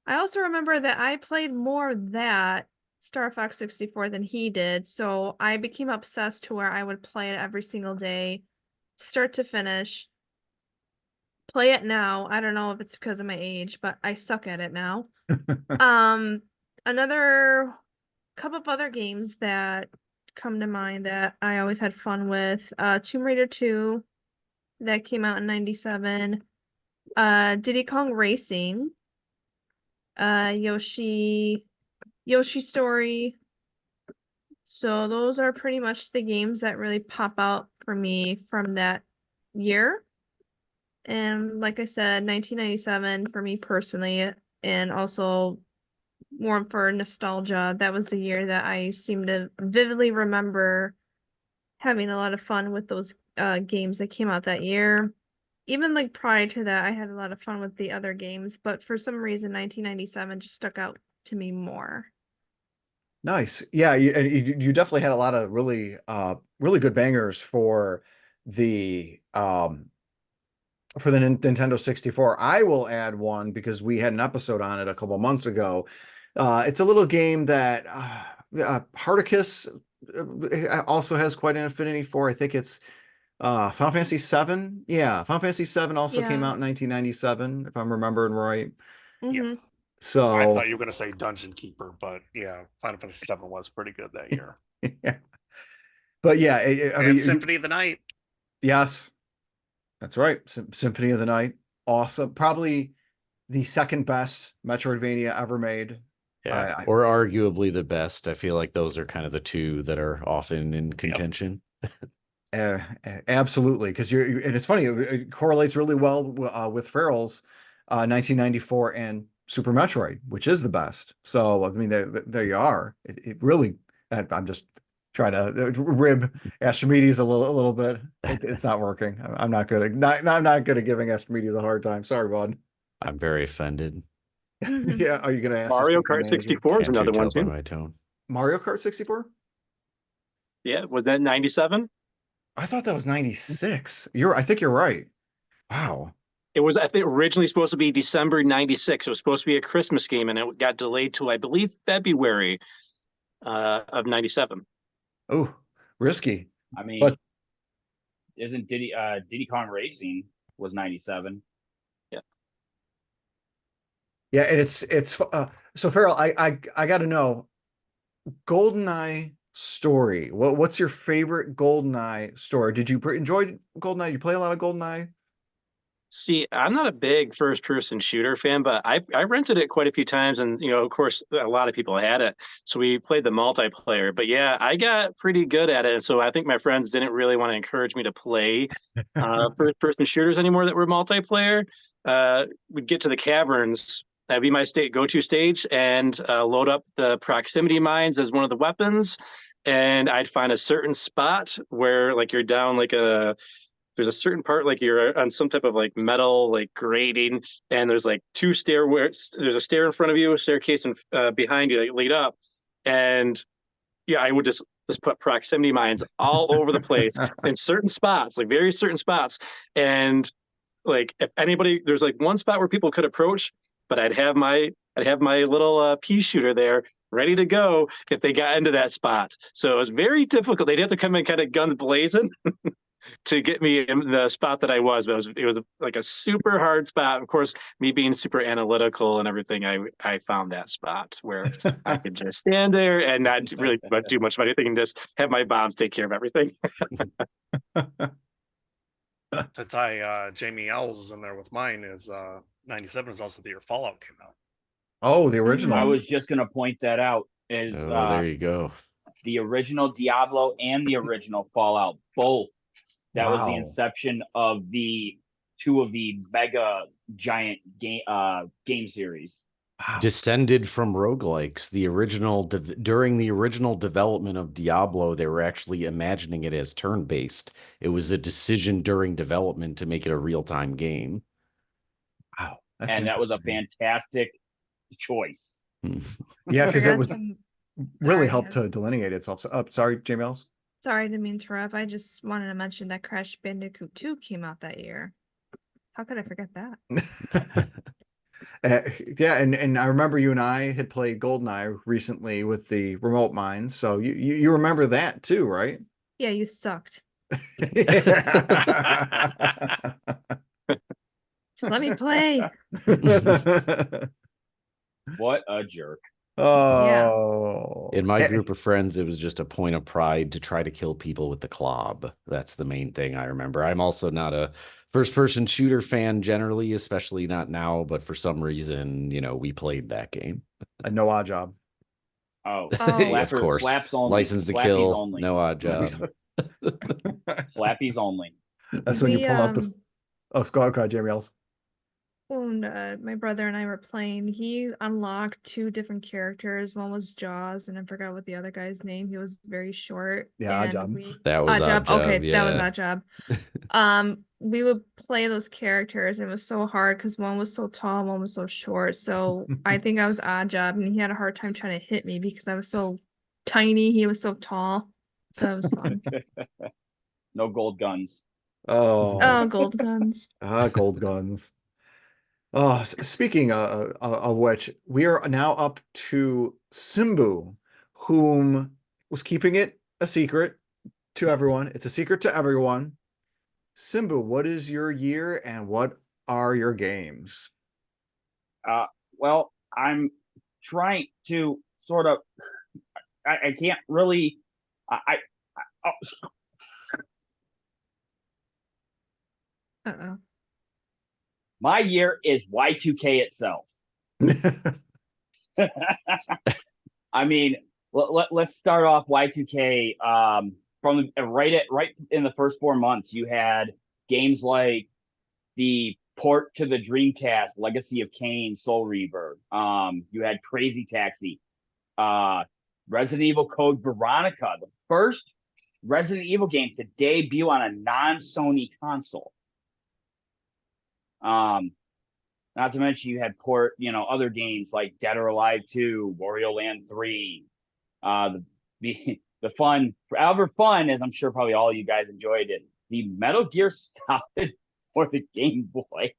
I also remember that I played more of that Star Fox 64 than he did, so I became obsessed to where I would play it every single day, start to finish. Play it now. I don't know if it's because of my age, but I suck at it now. Another couple of other games that come to mind that I always had fun with. Tomb Raider 2 that came out in 97. Diddy Kong Racing. Yoshi Story. So those are pretty much the games that really pop out for me from that year. And like I said, 1997 for me personally, and also more for nostalgia, that was the year that I seem to vividly remember having a lot of fun with those games that came out that year. Even like prior to that, I had a lot of fun with the other games, but for some reason, 1997 just stuck out to me more. Nice. Yeah, you definitely had a lot of really good bangers for the Nintendo 64. I will add one because we had an episode on it a couple months ago. It's a little game that Hardicus also has quite an affinity for. I think it's Final Fantasy VII. Yeah, Final Fantasy VII also came Yeah. out in 1997, if I'm remembering right. Yeah. Mm-hmm. I So, thought you were going to say Dungeon Keeper, but yeah, Final Fantasy VII was pretty good that year. yeah. But yeah, I And mean, Symphony of the Night. yes, that's right. Symphony of the Night, awesome. Probably the second best Metroidvania ever made. Yeah, or arguably the best. I feel like those are kind of the two that are often in contention. Absolutely, because and it's funny, it correlates really well with Farrell's 1994 and Super Metroid, which is the best. So I mean, there you are. It really, I'm just trying to rib Astrimedes a little bit. It's not working. I'm not good at I'm not good at giving Astrimedes a hard time. Sorry, bud. I'm very offended. Yeah, are you gonna ask to Mario speak my Kart name again? 64 is Can't you another one tell by too. my tone? Mario Kart 64? Yeah, was that 97? I thought that was 96. I think you're right. Wow. It was, I think, originally supposed to be December 96. It was supposed to be a Christmas game, and it got delayed to, I believe, February of 97. Oh, risky. I mean, But isn't Diddy Kong Racing was 97? Yeah. yeah, and it's so Farrell, I got to know GoldenEye story. What's your favorite GoldenEye story? Did you enjoy GoldenEye? You play a lot of GoldenEye? See, I'm not a big first-person shooter fan, but I rented it quite a few times, and of course, a lot of people had it, so we played the multiplayer. But yeah, I got pretty good at it, and so I think my friends didn't really want to encourage me to play first-person shooters anymore that were multiplayer. We'd get to the caverns. That'd be my go-to stage, and load up the proximity mines as one of the weapons. And I'd find a certain spot where, like, you're down like there's a certain part like you're on some type of like metal like grating, and there's like there's a stair in front of you, a staircase behind you that lead up, and yeah, I would just put proximity mines all over the place in certain spots, like very certain spots, and like if anybody, there's like one spot where people could approach, but I'd have my little pea shooter there ready to go if they got into that spot. So it was very difficult. They'd have to come in kind of guns blazing to get me in the spot that I was. But it was like a super hard spot. Of course, me being super analytical and everything, I found that spot where I could just stand there and not really do much of anything and just have my bombs take care of everything. Since Jamie Owls is in there with mine, is 97 is also the year Fallout came out. Oh, the original. I was just gonna point that out. Is there you go. The original Diablo and the original Fallout, both. That was the Wow. inception of the two of the mega giant game series. Descended from roguelikes. The original during the original development of Diablo, they were actually imagining it as turn-based. It was a decision during development to make it a real-time game. Wow. And that was a fantastic choice. Yeah, because it was Sorry, really helped yeah. to delineate itself. So, sorry, Jamie Ellis. Sorry, I didn't mean to interrupt. I just wanted to mention that Crash Bandicoot 2 came out that year. How could I forget that? Yeah, and I remember you and I had played GoldenEye recently with the remote mines, so you remember that too, right? Yeah, you sucked. Just let me play. What a jerk. Oh. In my group of friends, it was just a point of pride to try to kill people with the club. That's the main thing I remember. I'm also not a first-person shooter fan generally, especially not now, but for some reason, we played that game. A no odd job. Oh, Of course. Slaps only. License to Slappies kill, only. no odd job. Slappies only. That's when you pull out the. Oh, go ahead, Jamie Ellis. When my brother and I were playing, he unlocked 2 different characters. One was Jaws, and I forgot what the other guy's name. He was very short. Yeah, and Odd Job. That was Odd Job, Okay, that was yeah. Odd Job. We would play those characters, and it was so hard because one was so tall, one was so short. So I think I was Odd Job, and he had a hard time trying to hit me because I was so tiny. He was so tall. So it was fun. No gold guns. Oh, gold guns. Gold guns. Oh, speaking of which, we are now up to Simbu, whom was keeping it a secret to everyone. It's a secret to everyone. Simbu, what is your year and what are your games? Well, I'm trying to sort of. I can't really. Uh-oh. My year is Y2K itself. I mean, let's start off Y2K. From right in the first 4 months, you had games like the port to the Dreamcast, Legacy of Kain, Soul Reaver. You had Crazy Taxi, Resident Evil Code Veronica, the first Resident Evil game to debut on a non-Sony console. Not to mention you had other games like Dead or Alive 2, Wario Land 3. The fun, forever fun, as I'm sure probably all you guys enjoyed it, the Metal Gear Solid for the Game Boy.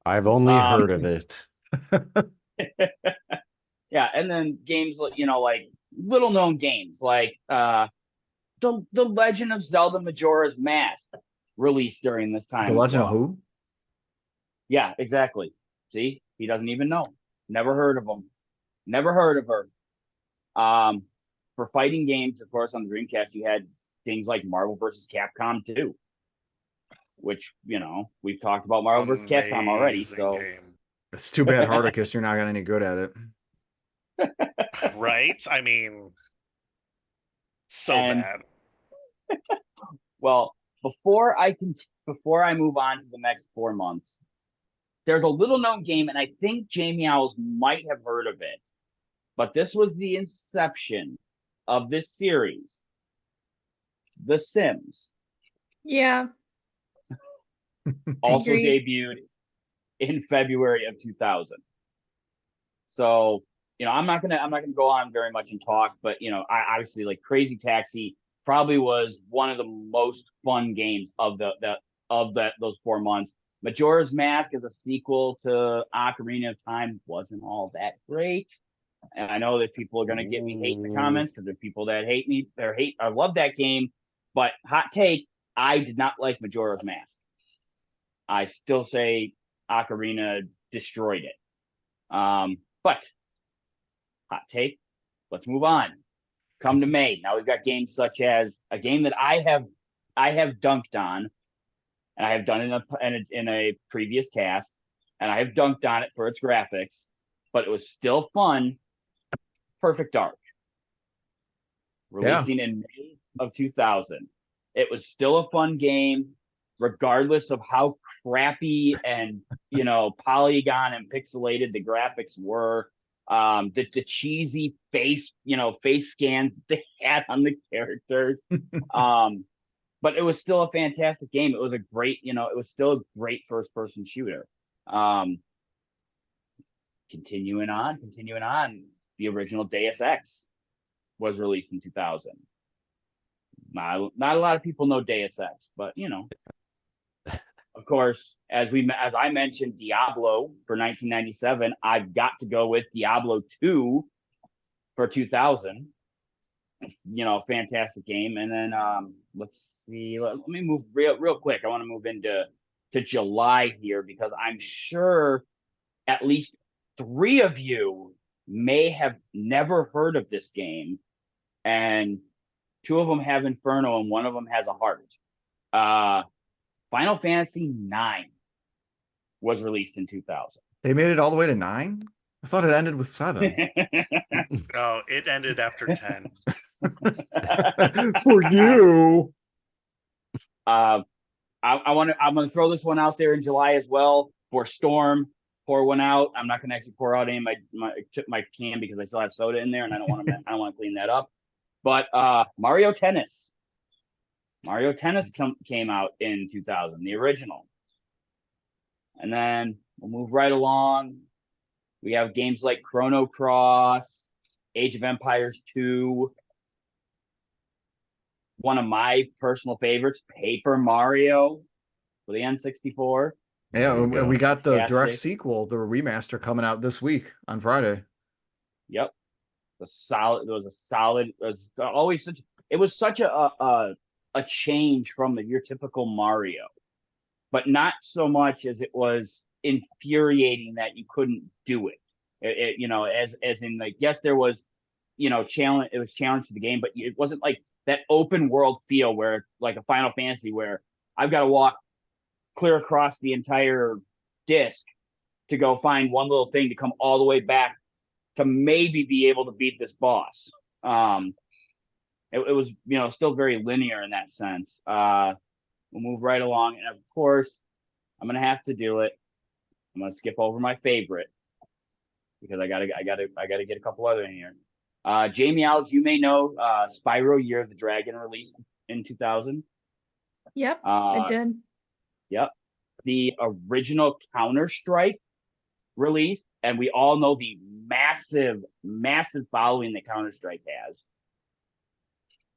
I've only heard of it. Yeah, and then games like like little known games like the Legend of Zelda Majora's Mask, released during this time. The Legend of who? Yeah, exactly. See, he doesn't even know. Never heard of him. Never heard of her. For fighting games, of course, on the Dreamcast, you had things like Marvel vs. Capcom 2, which we've talked about Marvel vs. Capcom already. So it's too bad, Hardicus, you're not got any good at it. Right? I mean, bad. Well, before I move on to the next 4 months, there's a little known game, and I think Jamie Owls might have heard of it, but this was the inception of this series, The Sims. Yeah. Also debuted in February of 2000. So, I'm not gonna go on very much and talk, but I obviously like Crazy Taxi, probably was one of the most fun games of those 4 months. Majora's Mask as a sequel to Ocarina of Time wasn't all that great. And I know that people are going to get me hate in the comments because there are people that hate me. I love that game, but hot take, I did not like Majora's Mask. I still say Ocarina destroyed it. But hot take, let's move on. Come to May. Now we've got games such as a game that I have dunked on, and I have done in a previous cast, and I have dunked on it for its graphics, but it was still fun. Perfect Dark, releasing in May of 2000. It was still a fun game, regardless of how crappy and polygon and pixelated the graphics were. The cheesy face scans they had on the characters. But it was still a fantastic game. It was a great, it was still a great first person shooter. Continuing on, the original Deus Ex was released in 2000. Not a lot of people know Deus Ex, but of course, as I mentioned, Diablo for 1997, I've got to go with Diablo 2 for 2000. Fantastic game. And then let's see. Let me move real quick. I want to move into July here because I'm sure at least 3 of you may have never heard of this game, and 2 of them have Inferno and 1 of them has a heart. Final Fantasy IX was released in 2000. They made it all the way to 9? I thought it ended with 7. Oh, it ended after 10. For you. I'm gonna throw this one out there in July as well for Storm. Pour one out. I'm not gonna actually pour out any of my can because I still have soda in there and I don't want to clean that up. But Mario Tennis. Mario Tennis came out in 2000, the original. And then we'll move right along. We have games like Chrono Cross, Age of Empires 2. One of my personal favorites, Paper Mario for the N64. Yeah, and we got the Fantastic. direct sequel, the remaster, coming out this week on Friday. Yep. It was such a change from your typical Mario, but not so much as it was infuriating that you couldn't do it. As in, like, yes, there was, challenge. It was challenge to the game, but it wasn't like that open world feel where, like a Final Fantasy, where I've got to walk clear across the entire disc to go find one little thing to come all the way back to maybe be able to beat this boss. It was, still very linear in that sense. We'll move right along, and of course, I'm gonna have to do it. I'm gonna skip over my favorite because I gotta get a couple other in here. Jamie Owls, you may know Spyro Year of the Dragon released in 2000. Yep, I did. Yep. The original Counter-Strike released, and we all know the massive following that Counter-Strike has.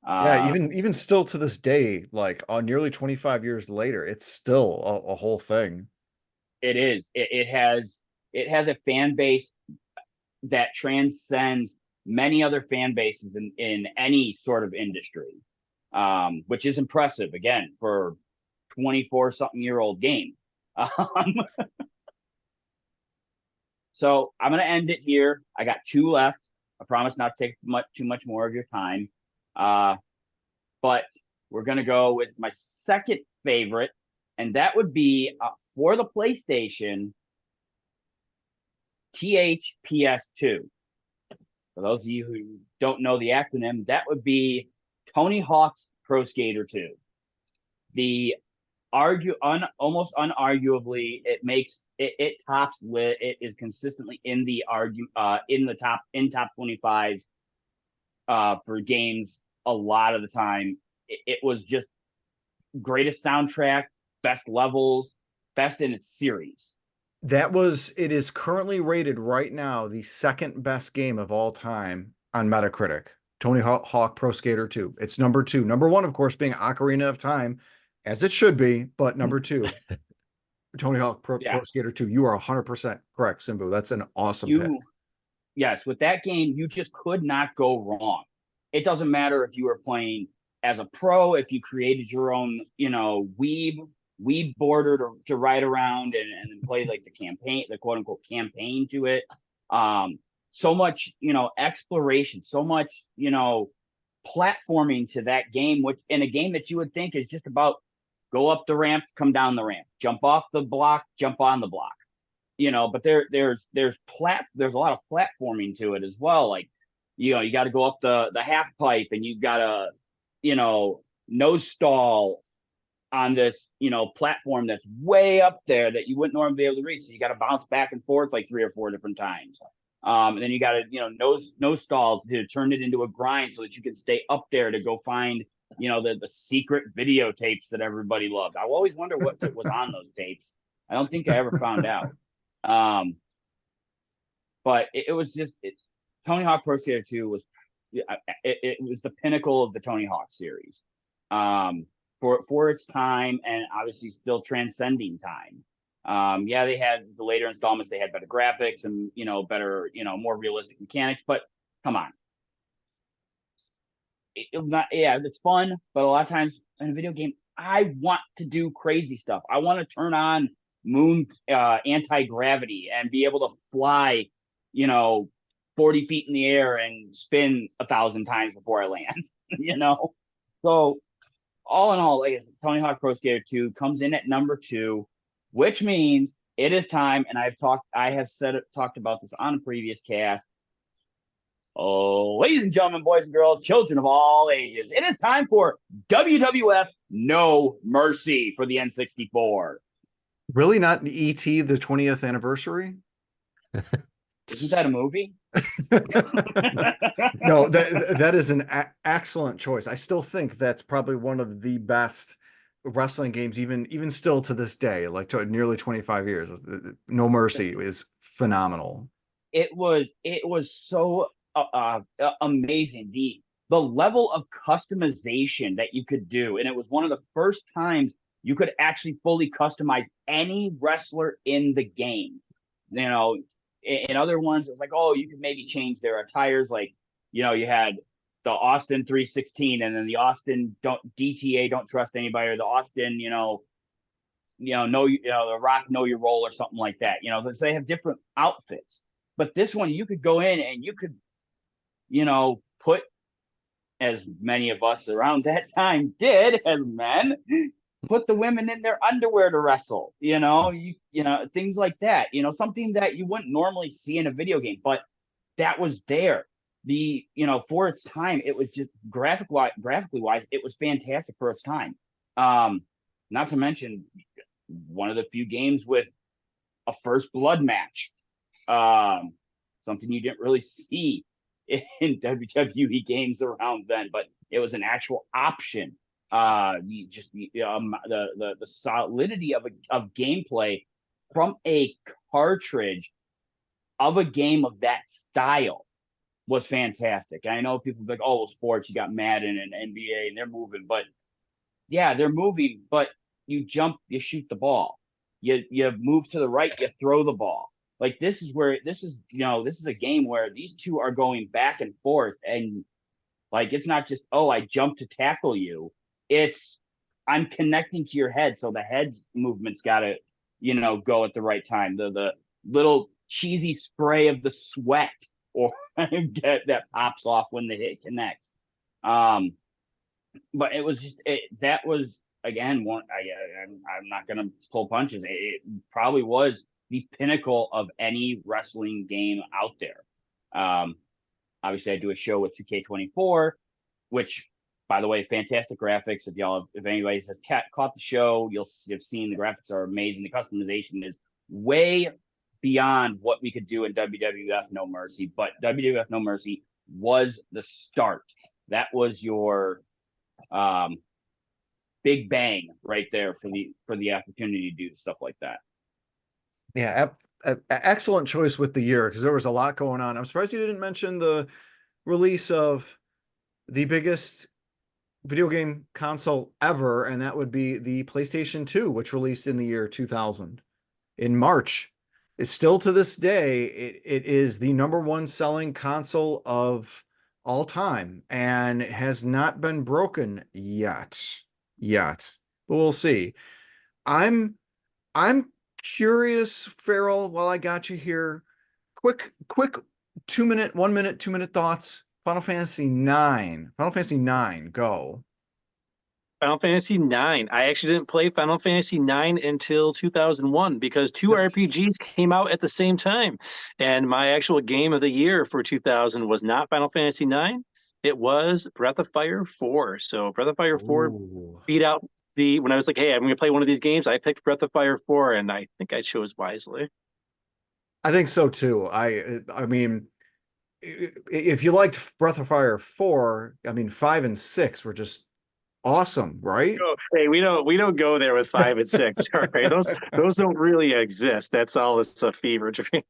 Yeah, even still to this day, like nearly 25 years later, it's still a whole thing. It is. It has a fan base that transcends many other fan bases in any sort of industry, which is impressive, again, for 24-something-year-old game. So I'm going to end it here. I got 2 left. I promise not to take too much more of your time. But we're going to go with my second favorite, and that would be for the PlayStation, THPS2. For those of you who don't know the acronym, that would be Tony Hawk's Pro Skater 2. Almost unarguably, it tops lit. It is consistently in top 25 for games a lot of the time. It was just greatest soundtrack, best levels, best in its series. It is currently rated right now the second best game of all time on Metacritic. Tony Hawk Pro Skater 2. It's number 2. Number 1, of course, being Ocarina of Time, as it should be, but number 2, Tony Hawk Pro Skater 2. You are 100% correct, Simbu. That's an awesome pick. Yes, with that game, you just could not go wrong. It doesn't matter if you were playing as a pro, if you created your own, weeb border to ride around and play like the campaign, the quote unquote campaign to it. So much, exploration, so much, platforming to that game, which in a game that you would think is just about go up the ramp, come down the ramp, jump off the block, jump on the block. But there's a lot of platforming to it as well. Like, you got to go up the half pipe, and you got to, nose stall on this, platform that's way up there that you wouldn't normally be able to reach. So you got to bounce back and forth like 3 or 4 different times. And then you got to, nose stall to turn it into a grind so that you can stay up there to go find, the secret videotapes that everybody loves. I always wonder what was on those tapes. I don't think I ever found out. But it was just Tony Hawk Pro Skater 2 was it was the pinnacle of the Tony Hawk series for its time, and obviously still transcending time. They had the later installments, they had better graphics and better, more realistic mechanics, but come on. It's fun, but a lot of times in a video game, I want to do crazy stuff. I want to turn on moon anti-gravity and be able to fly 40 feet in the air and spin 1,000 times before I land. So all in all, like I said, Tony Hawk Pro Skater 2 comes in at number 2, which means it is time, and I have talked about this on a previous cast. Oh, ladies and gentlemen, boys and girls, children of all ages, it is time for WWF No Mercy for the N64. Really not E.T. the 20th anniversary? Isn't that a movie? No, that is an excellent choice. I still think that's probably one of the best wrestling games, even still to this day, like nearly 25 years. No Mercy is phenomenal. It was so amazing. The level of customization that you could do, and it was one of the first times you could actually fully customize any wrestler in the game. In other ones, it was like, oh, you could maybe change their attires. Like, you had the Austin 316 and then the Austin DTA don't trust anybody, or the Austin, the Rock know your role or something like that. Because they have different outfits. But this one, you could go in and you could, put, as many of us around that time did as men, put the women in their underwear to wrestle, things like that, something that you wouldn't normally see in a video game, but that was there. For its time, it was just graphically wise, it was fantastic for its time. Not to mention one of the few games with a first blood match, something you didn't really see in WWE games around then, but it was an actual option. The solidity of gameplay from a cartridge of a game of that style was fantastic. And I know people be like, oh, well, sports, you got Madden and NBA and they're moving, but yeah, they're moving, but you jump, you shoot the ball, you move to the right, you throw the ball. Like this is a game where these two are going back and forth, and like it's not just, oh, I jump to tackle you. It's I'm connecting to your head, so the head's movement's got to, go at the right time. The little cheesy spray of the sweat or that pops off when the hit connects. But it was just that was again one. I'm not gonna pull punches. It probably was the pinnacle of any wrestling game out there. Obviously, I do a show with 2K24, which, by the way, fantastic graphics. If anybody has caught the show, you'll have seen the graphics are amazing. The customization is way beyond what we could do in WWF No Mercy, but WWF No Mercy was the start. That was your big bang right there for the opportunity to do stuff like that. Yeah, excellent choice with the year, because there was a lot going on. I'm surprised you didn't mention the release of the biggest video game console ever, and that would be the PlayStation 2, which released in the year 2000 in March. It's still to this day, it is the #1 selling console of all time and has not been broken yet. But we'll see. I'm I'm curious, Farrell, while I got you here, quick 2 minute, 1 minute, 2 minute thoughts. Final Fantasy 9, go. Final Fantasy 9. I actually didn't play Final Fantasy 9 until 2001 because two RPGs came out at the same time. And my actual game of the year for 2000 was not Final Fantasy 9. It was Breath of Fire 4. So Breath of Fire 4 Ooh. beat out when I was like, hey, I'm going to play one of these games. I picked Breath of Fire 4, and I think I chose wisely. I think so too. I mean, if you liked Breath of Fire 4, I mean 5 and 6 were just awesome, right? Hey, we don't go there with 5 and 6. All right, those don't really exist. That's all. It's a fever dream.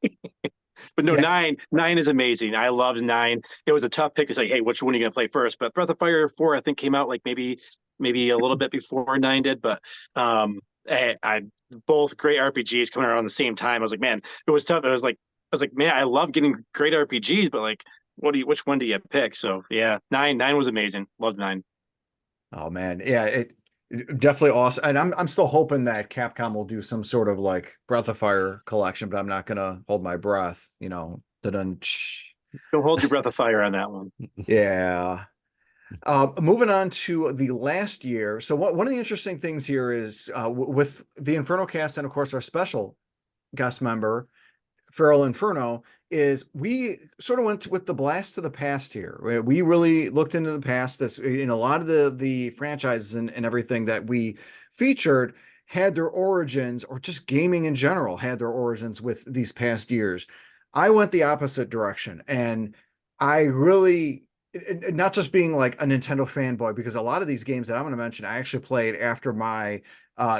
But no, Yeah. nine is amazing. I loved 9. It was a tough pick to say, hey, which one are you gonna play first? But Breath of Fire 4, I think, came out like maybe a little bit before 9 did. But I both great RPGs coming around the same time. I was like, man, it was tough. I was like, man, I love getting great RPGs, but like, which one do you pick? So yeah, 9 was amazing. Loved 9. Oh man, yeah, it definitely awesome. And I'm still hoping that Capcom will do some sort of like Breath of Fire collection, but I'm not gonna hold my breath, you know. Dun Don't hold your breath of fire on that one. Yeah. Moving on to the last year. So one of the interesting things here is with the Inferno cast and of course our special guest member, Feral Inferno, is we sort of went with the blast to the past here. We really looked into the past. That's in a lot of the franchises and everything that we featured had their origins, or just gaming in general had their origins with these past years. I went the opposite direction, and I really, not just being like a Nintendo fanboy, because a lot of these games that I'm going to mention I actually played after my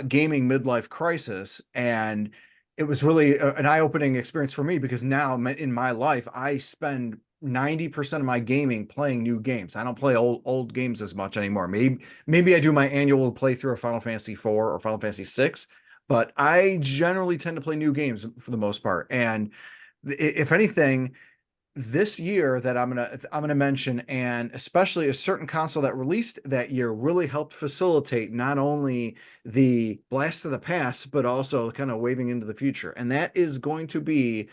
gaming midlife crisis, and it was really an eye-opening experience for me, because now in my life I spend 90% of my gaming playing new games. I don't play old games as much anymore. Maybe I do my annual playthrough of Final Fantasy 4 or Final Fantasy 6, but I generally tend to play new games for the most part. And if anything, this year that I'm gonna mention, and especially a certain console that released that year, really helped facilitate not only the blast of the past, but also kind of waving into the future. And that is going to be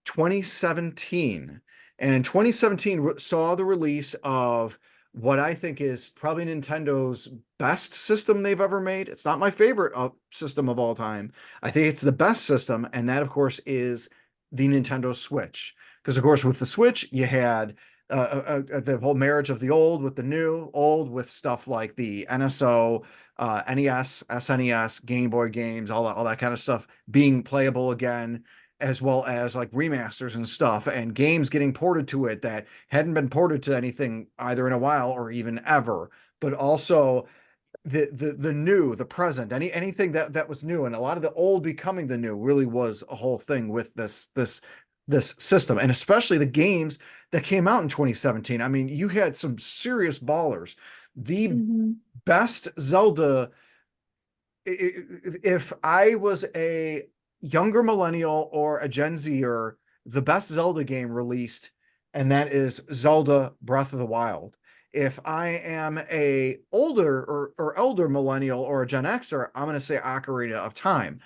2017. And 2017 saw the release of what I think is probably Nintendo's best system they've ever made. It's not my favorite system of all time. I think it's the best system, and that, of course, is the Nintendo Switch. Because, of course, with the Switch, you had the whole marriage of the old with the new, old with stuff like the NSO, NES, SNES, Game Boy games, all that kind of stuff being playable again, as well as like remasters and stuff, and games getting ported to it that hadn't been ported to anything either in a while or even ever. But also the new, the present, anything that was new, and a lot of the old becoming the new really was a whole thing with this system, and especially the games that came out in 2017. I mean, you had some serious ballers. The best Zelda, if I was a younger millennial or a Gen Zer, the best Zelda game released, and that is Zelda Breath of the Wild. If I am a older or elder millennial or a Gen Xer, I'm going to say Ocarina of Time.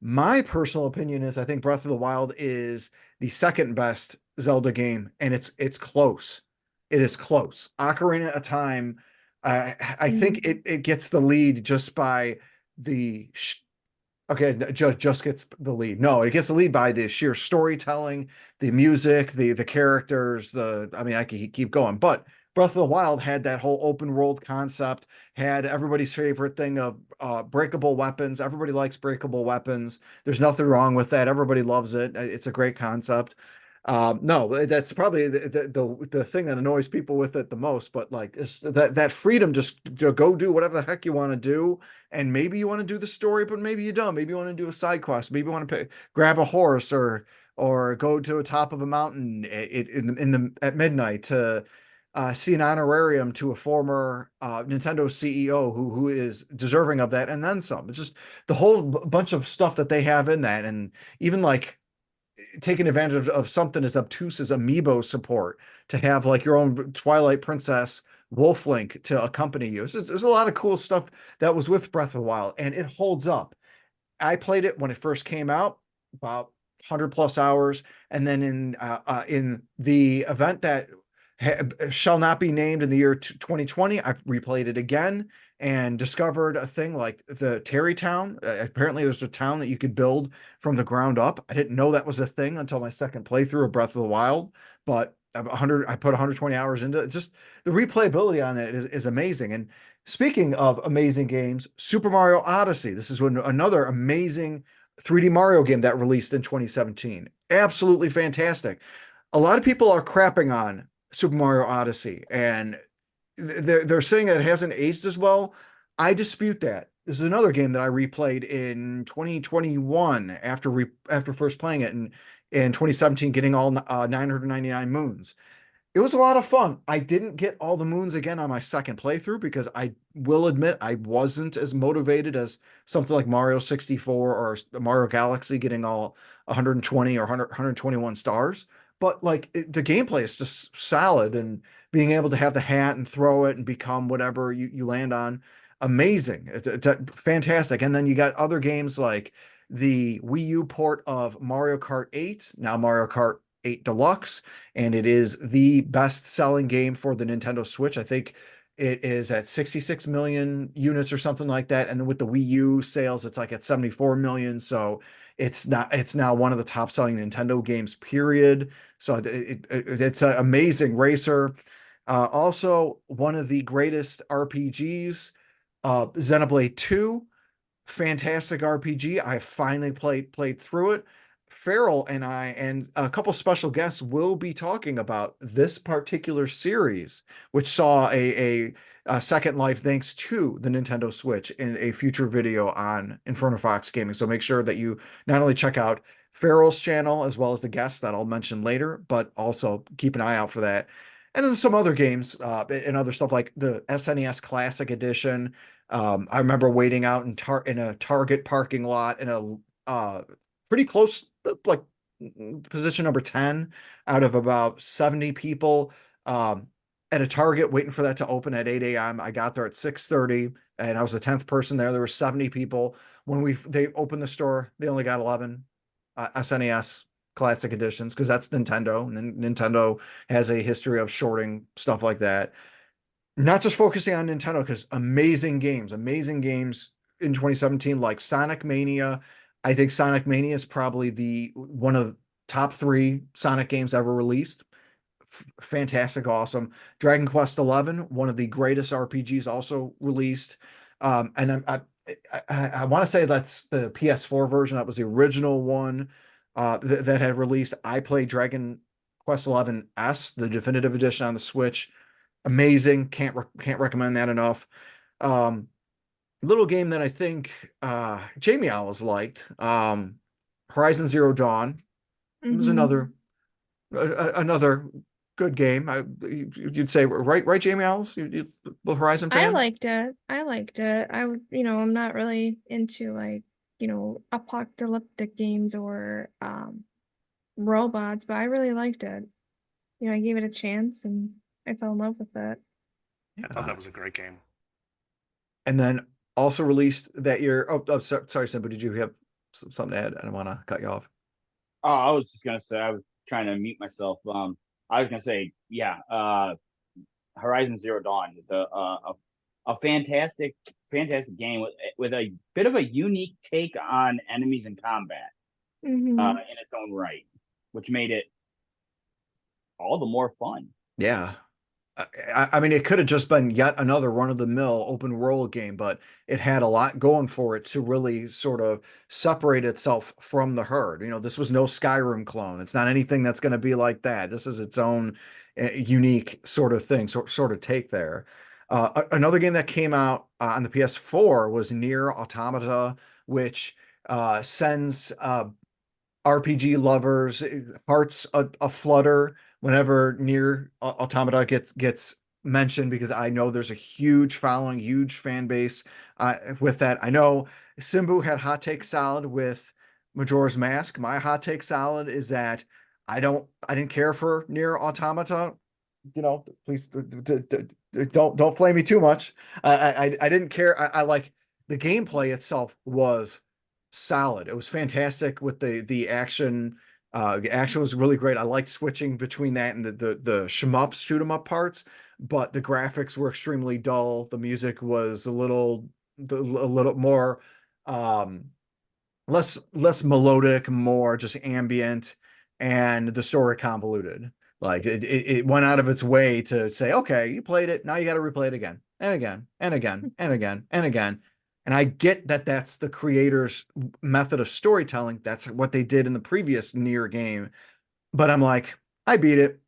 My personal opinion is I think Breath of the Wild is the second best Zelda game, and it's close. It is close. Ocarina of Time, I think it gets the lead just by the okay, just gets the lead. No, it gets the lead by the sheer storytelling, the music, the characters, I mean, I could keep going, but Breath of the Wild had that whole open world concept, had everybody's favorite thing of breakable weapons. Everybody likes breakable weapons. There's nothing wrong with that. Everybody loves it. It's a great concept. No, that's probably the thing that annoys people with it the most. But like that freedom just to go do whatever the heck you want to do, and maybe you want to do the story, but maybe you don't. Maybe you want to do a side quest. Maybe you want to grab a horse or go to the top of a mountain at midnight to see an honorarium to a former Nintendo CEO who is deserving of that, and then some. It's just the whole bunch of stuff that they have in that, and even like taking advantage of something as obtuse as amiibo support to have like your own Twilight Princess Wolf Link to accompany you. There's a lot of cool stuff that was with Breath of the Wild, and it holds up. I played it when it first came out, about 100 plus hours, and then in the event that shall not be named in the year 2020, I replayed it again and discovered a thing like the Terry Town. Apparently, there's a town that you could build from the ground up. I didn't know that was a thing until my second playthrough of Breath of the Wild, but I put 120 hours into it. Just the replayability on it is amazing. And speaking of amazing games, Super Mario Odyssey. This is another amazing 3D Mario game that released in 2017. Absolutely fantastic. A lot of people are crapping on Super Mario Odyssey, and they're saying that it hasn't aged as well. I dispute that. This is another game that I replayed in 2021 after first playing it in 2017, getting all 999 moons. It was a lot of fun. I didn't get all the moons again on my second playthrough because I will admit I wasn't as motivated as something like Mario 64 or Mario Galaxy getting all 120 or 121 stars. But like the gameplay is just solid, and being able to have the hat and throw it and become whatever you land on, amazing. It's fantastic. And then you got other games like the Wii U port of Mario Kart 8, now Mario Kart 8 Deluxe, and it is the best-selling game for the Nintendo Switch. I think it is at 66 million units or something like that, and then with the Wii U sales, it's like at 74 million. So it's now one of the top-selling Nintendo games, period. So it's an amazing racer. Also, one of the greatest RPGs, Xenoblade 2, fantastic RPG. I finally played through it. Farrell and I and a couple special guests will be talking about this particular series, which saw a second life thanks to the Nintendo Switch in a future video on Inferno Fox Gaming. So make sure that you not only check out Farrell's channel as well as the guests that I'll mention later, but also keep an eye out for that. And then some other games and other stuff like the SNES Classic Edition. I remember waiting out in a Target parking lot in a pretty close, like position number 10 out of about 70 people at a Target waiting for that to open at 8 a.m. I got there at 6:30 and I was the 10th person there. There were 70 people. When they opened the store, they only got 11 SNES Classic Editions because that's Nintendo. And Nintendo has a history of shorting stuff like that. Not just focusing on Nintendo, because amazing games in 2017, like Sonic Mania. I think Sonic Mania is probably the one of the top 3 Sonic games ever released. Fantastic, awesome. Dragon Quest 11, one of the greatest RPGs also released. And I want to say that's the PS4 version. That was the original one that had released. I played Dragon Quest 11 S, the definitive edition on the Switch. Amazing. Can't recommend that enough. Little game that I think Jamie Owls liked. Horizon Zero Dawn. It was another good game. You'd say, right, Jamie Owls? You Horizon fan? I liked it. I'm not really into like, apocalyptic games or robots, but I really liked it. I gave it a chance and I fell in love with it. I thought that was a great game. And then also released that year. Sorry, Simbu, did you have something to add? I don't want to cut you off. Oh, I was just gonna say, I was trying to mute myself. I was gonna say, yeah, Horizon Zero Dawn is a fantastic game with a bit of a unique take on enemies and combat in its own right, which made it all the more fun. Yeah. I mean, it could have just been yet another run-of-the-mill open world game, but it had a lot going for it to really sort of separate itself from the herd. This was no Skyrim clone. It's not anything that's going to be like that. This is its own unique sort of thing, sort of take there. Another game that came out on the PS4 was Nier Automata, which sends RPG lovers hearts a flutter whenever Near Automata gets mentioned, because I know there's a huge following, huge fan base with that. I know Simbu had hot take salad with Majora's Mask. My hot take salad is that I didn't care for Near Automata. Please don't flame me too much. I didn't care. I like the gameplay itself was solid. It was fantastic with the action. The action was really great. I liked switching between that and the shmup shoot 'em up parts, but the graphics were extremely dull. The music was a little more less melodic, more just ambient, and the story convoluted. Like it went out of its way to say, okay, you played it, now you got to replay it again and again and again and again and again. And I get that that's the creator's method of storytelling. That's what they did in the previous Nier game. But I'm like, I beat it.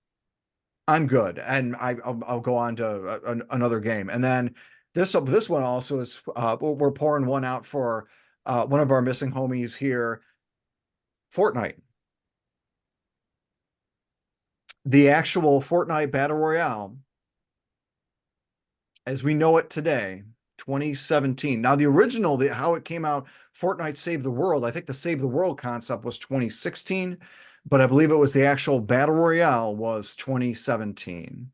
I'm good, and I'll go on to another game. And then this one also is we're pouring one out for one of our missing homies here, Fortnite. The actual Fortnite Battle Royale, as we know it today, 2017. Now, the original, how it came out, Fortnite Save the World, I think the Save the World concept was 2016, but I believe it was the actual Battle Royale was 2017.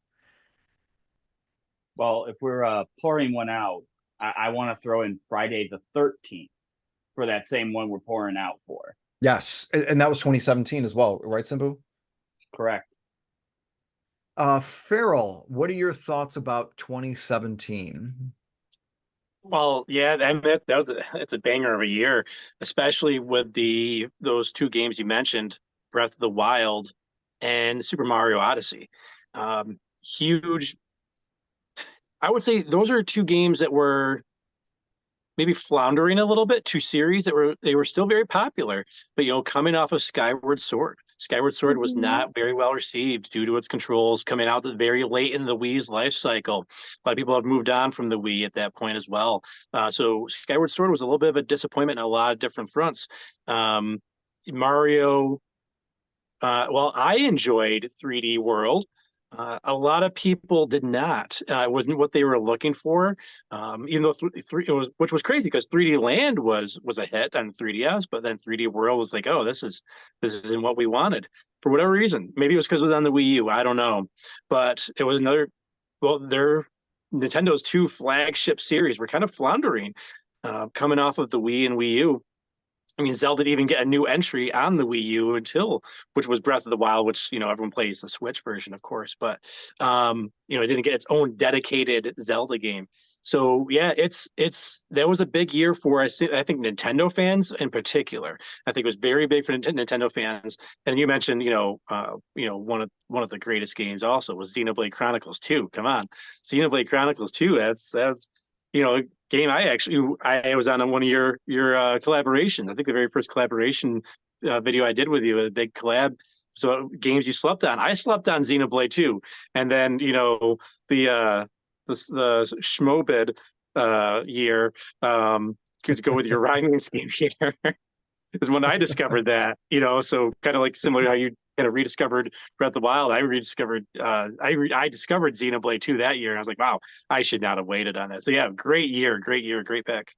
Well, if we're pouring one out, I want to throw in Friday the 13th for that same one we're pouring out for. Yes, and that was 2017 as well, right, Simbu? Correct. Farrell, what are your thoughts about 2017? Well, yeah, it's a banger of a year, especially with those two games you mentioned, Breath of the Wild and Super Mario Odyssey. Huge. I would say those are two games that were maybe floundering a little bit, two series that were still very popular, but coming off of Skyward Sword. Skyward Sword was not very well received due to its controls coming out very late in the Wii's life cycle. A lot of people have moved on from the Wii at that point as well. So Skyward Sword was a little bit of a disappointment on a lot of different fronts. Mario, well, I enjoyed 3D World. A lot of people did not. It wasn't what they were looking for. Even though it was, which was crazy because 3D Land was a hit on 3DS, but then 3D World was like, oh, this isn't what we wanted for whatever reason. Maybe it was because it was on the Wii U. I don't know, but it was another. Well, Nintendo's two flagship series were kind of floundering, coming off of the Wii and Wii U. I mean, Zelda didn't even get a new entry on the Wii U which was Breath of the Wild, which, everyone plays the Switch version, of course, but, it didn't get its own dedicated Zelda game. So yeah, that was a big year for us. I think Nintendo fans in particular. I think it was very big for Nintendo fans. And you mentioned, one of the greatest games also was Xenoblade Chronicles 2. Come on, Xenoblade Chronicles 2. That's game I was on one of your collaborations. I think the very first collaboration video I did with you, a big collab. So games you slept on. I slept on Xenoblade 2, and then the Schmobid year could go with your rhyming scheme here. Is when I discovered that, so kind of like similar to how you kind of rediscovered Breath of the Wild. I discovered Xenoblade 2 that year. And I was like, wow, I should not have waited on that. So yeah, great year, great pick.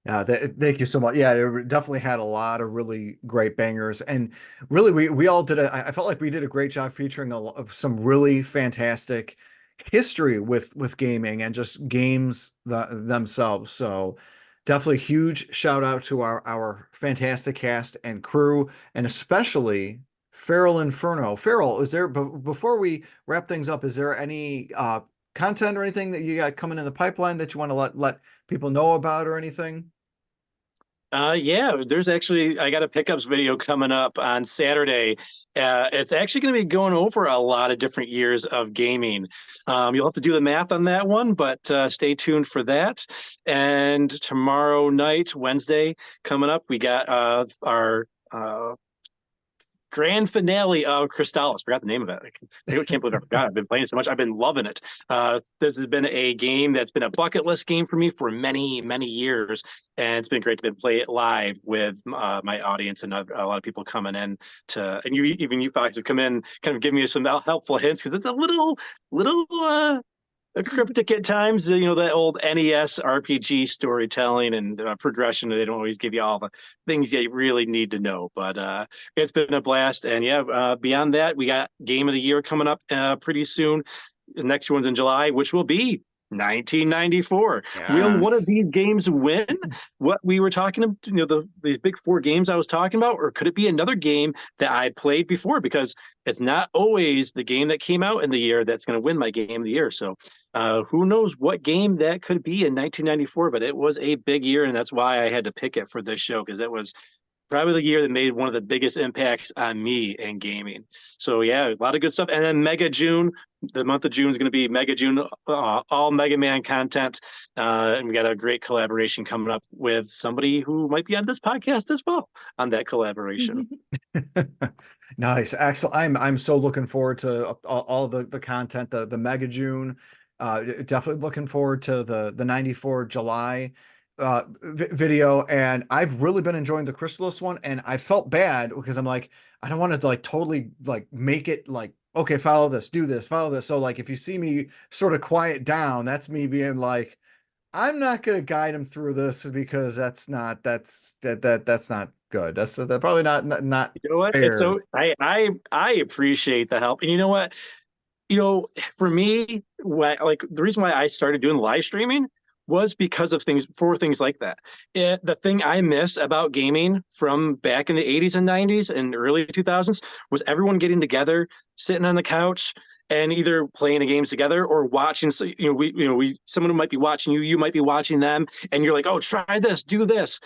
Yeah, thank you so much. Yeah, it definitely had a lot of really great bangers, and really, we all did. I felt like we did a great job featuring a lot of some really fantastic history with gaming and just games themselves. So definitely huge shout out to our fantastic cast and crew, and especially Feral Inferno. Feral, is there before we wrap things up, is there any content or anything that you got coming in the pipeline that you want to let people know about or anything? Yeah, there's actually, I got a pickups video coming up on Saturday. It's actually going to be going over a lot of different years of gaming. You'll have to do the math on that one, but stay tuned for that. And tomorrow night, Wednesday, coming up, we got our grand finale of Crystallis. Forgot the name of it. I can't believe I forgot. I've been playing it so much. I've been loving it. This has been a game that's been a bucket list game for me for many, many years, and it's been great to play it live with my audience and a lot of people coming in and even you Fox have come in, kind of give me some helpful hints because it's a little cryptic at times, that old NES RPG storytelling and progression. They don't always give you all the things you really need to know, but it's been a blast. And beyond that, we got Game of the Year coming up pretty soon. The next one's in July, which will be 1994. Will one of these games win what we were talking about, these big 4 games I was talking about, or could it be another game that I played before? Because it's not always the game that came out in the year that's going to win my Game of the Year. So who knows what game that could be in 1994, but it was a big year, and that's why I had to pick it for this show, because it was probably the year that made one of the biggest impacts on me in gaming. So yeah, a lot of good stuff. And then Mega June, the month of June is going to be Mega June, all Mega Man content. And we got a great collaboration coming up with somebody who might be on this podcast as well on that collaboration. Nice. Excellent. I'm so looking forward to all the content, the Mega June. Definitely looking forward to the 94 July video, and I've really been enjoying the Crystallis one, and I felt bad because I'm like, I don't want to like totally like make it like, okay, follow this, do this, follow this. So like if you see me sort of quiet down, that's me being like, I'm not going to guide him through this because that's not good. That's probably not You know what? fair. It's so I appreciate the help. And you know what? For me, the reason why I started doing live streaming was because of things like that. The thing I miss about gaming from back in the 80s and 90s and early 2000s was everyone getting together, sitting on the couch, and either playing the games together or watching. So, someone might be watching you, you might be watching them, and you're like, oh, try this, do this.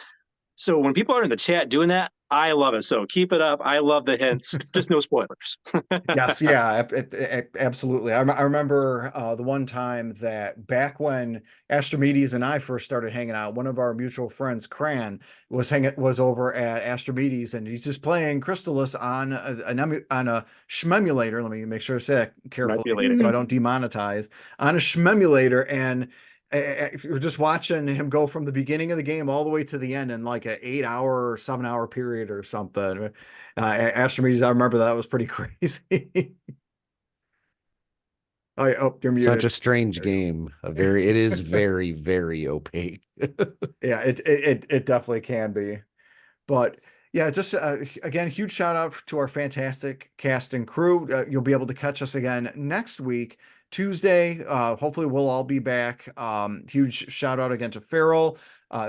So when people are in the chat doing that, I love it. So keep it up. I love the hints. Just no spoilers. Yes, yeah, absolutely. I remember the one time that back when Astrimedes and I first started hanging out, one of our mutual friends, Cran, was over at Astrimedes, and he's just playing Crystallis on a shmemulator. Let me make sure to say that carefully so I don't demonetize. On a shmemulator, and if you're just watching him go from the beginning of the game all the way to the end in like an 8-hour or 7-hour period or something. Astrimedes, I remember that was pretty crazy. You're muted. Such a strange game. It is very, very opaque. Yeah, it definitely can be. But yeah, just again, huge shout out to our fantastic cast and crew. You'll be able to catch us again next week, Tuesday. Hopefully we'll all be back. Huge shout out again to Farrell,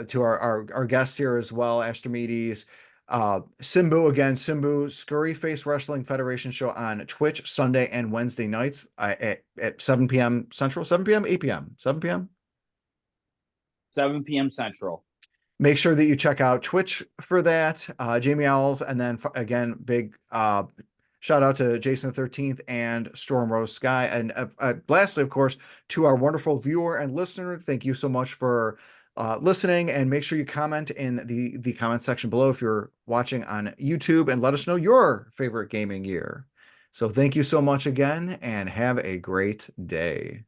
to our guests here as well, Astrimedes. Simbu Scurry Face Wrestling Federation show on Twitch Sunday and Wednesday nights at 7 p.m. Central, 7 p.m., 8 p.m., 7 p.m. 7 p.m. Central. Make sure that you check out Twitch for that. Jamie Owls, and then again, big shout out to Jason the 13th and Stormrosesky. And lastly, of course, to our wonderful viewer and listener, thank you so much for listening, and make sure you comment in the comment section below if you're watching on YouTube, and let us know your favorite gaming year. So thank you so much again, and have a great day.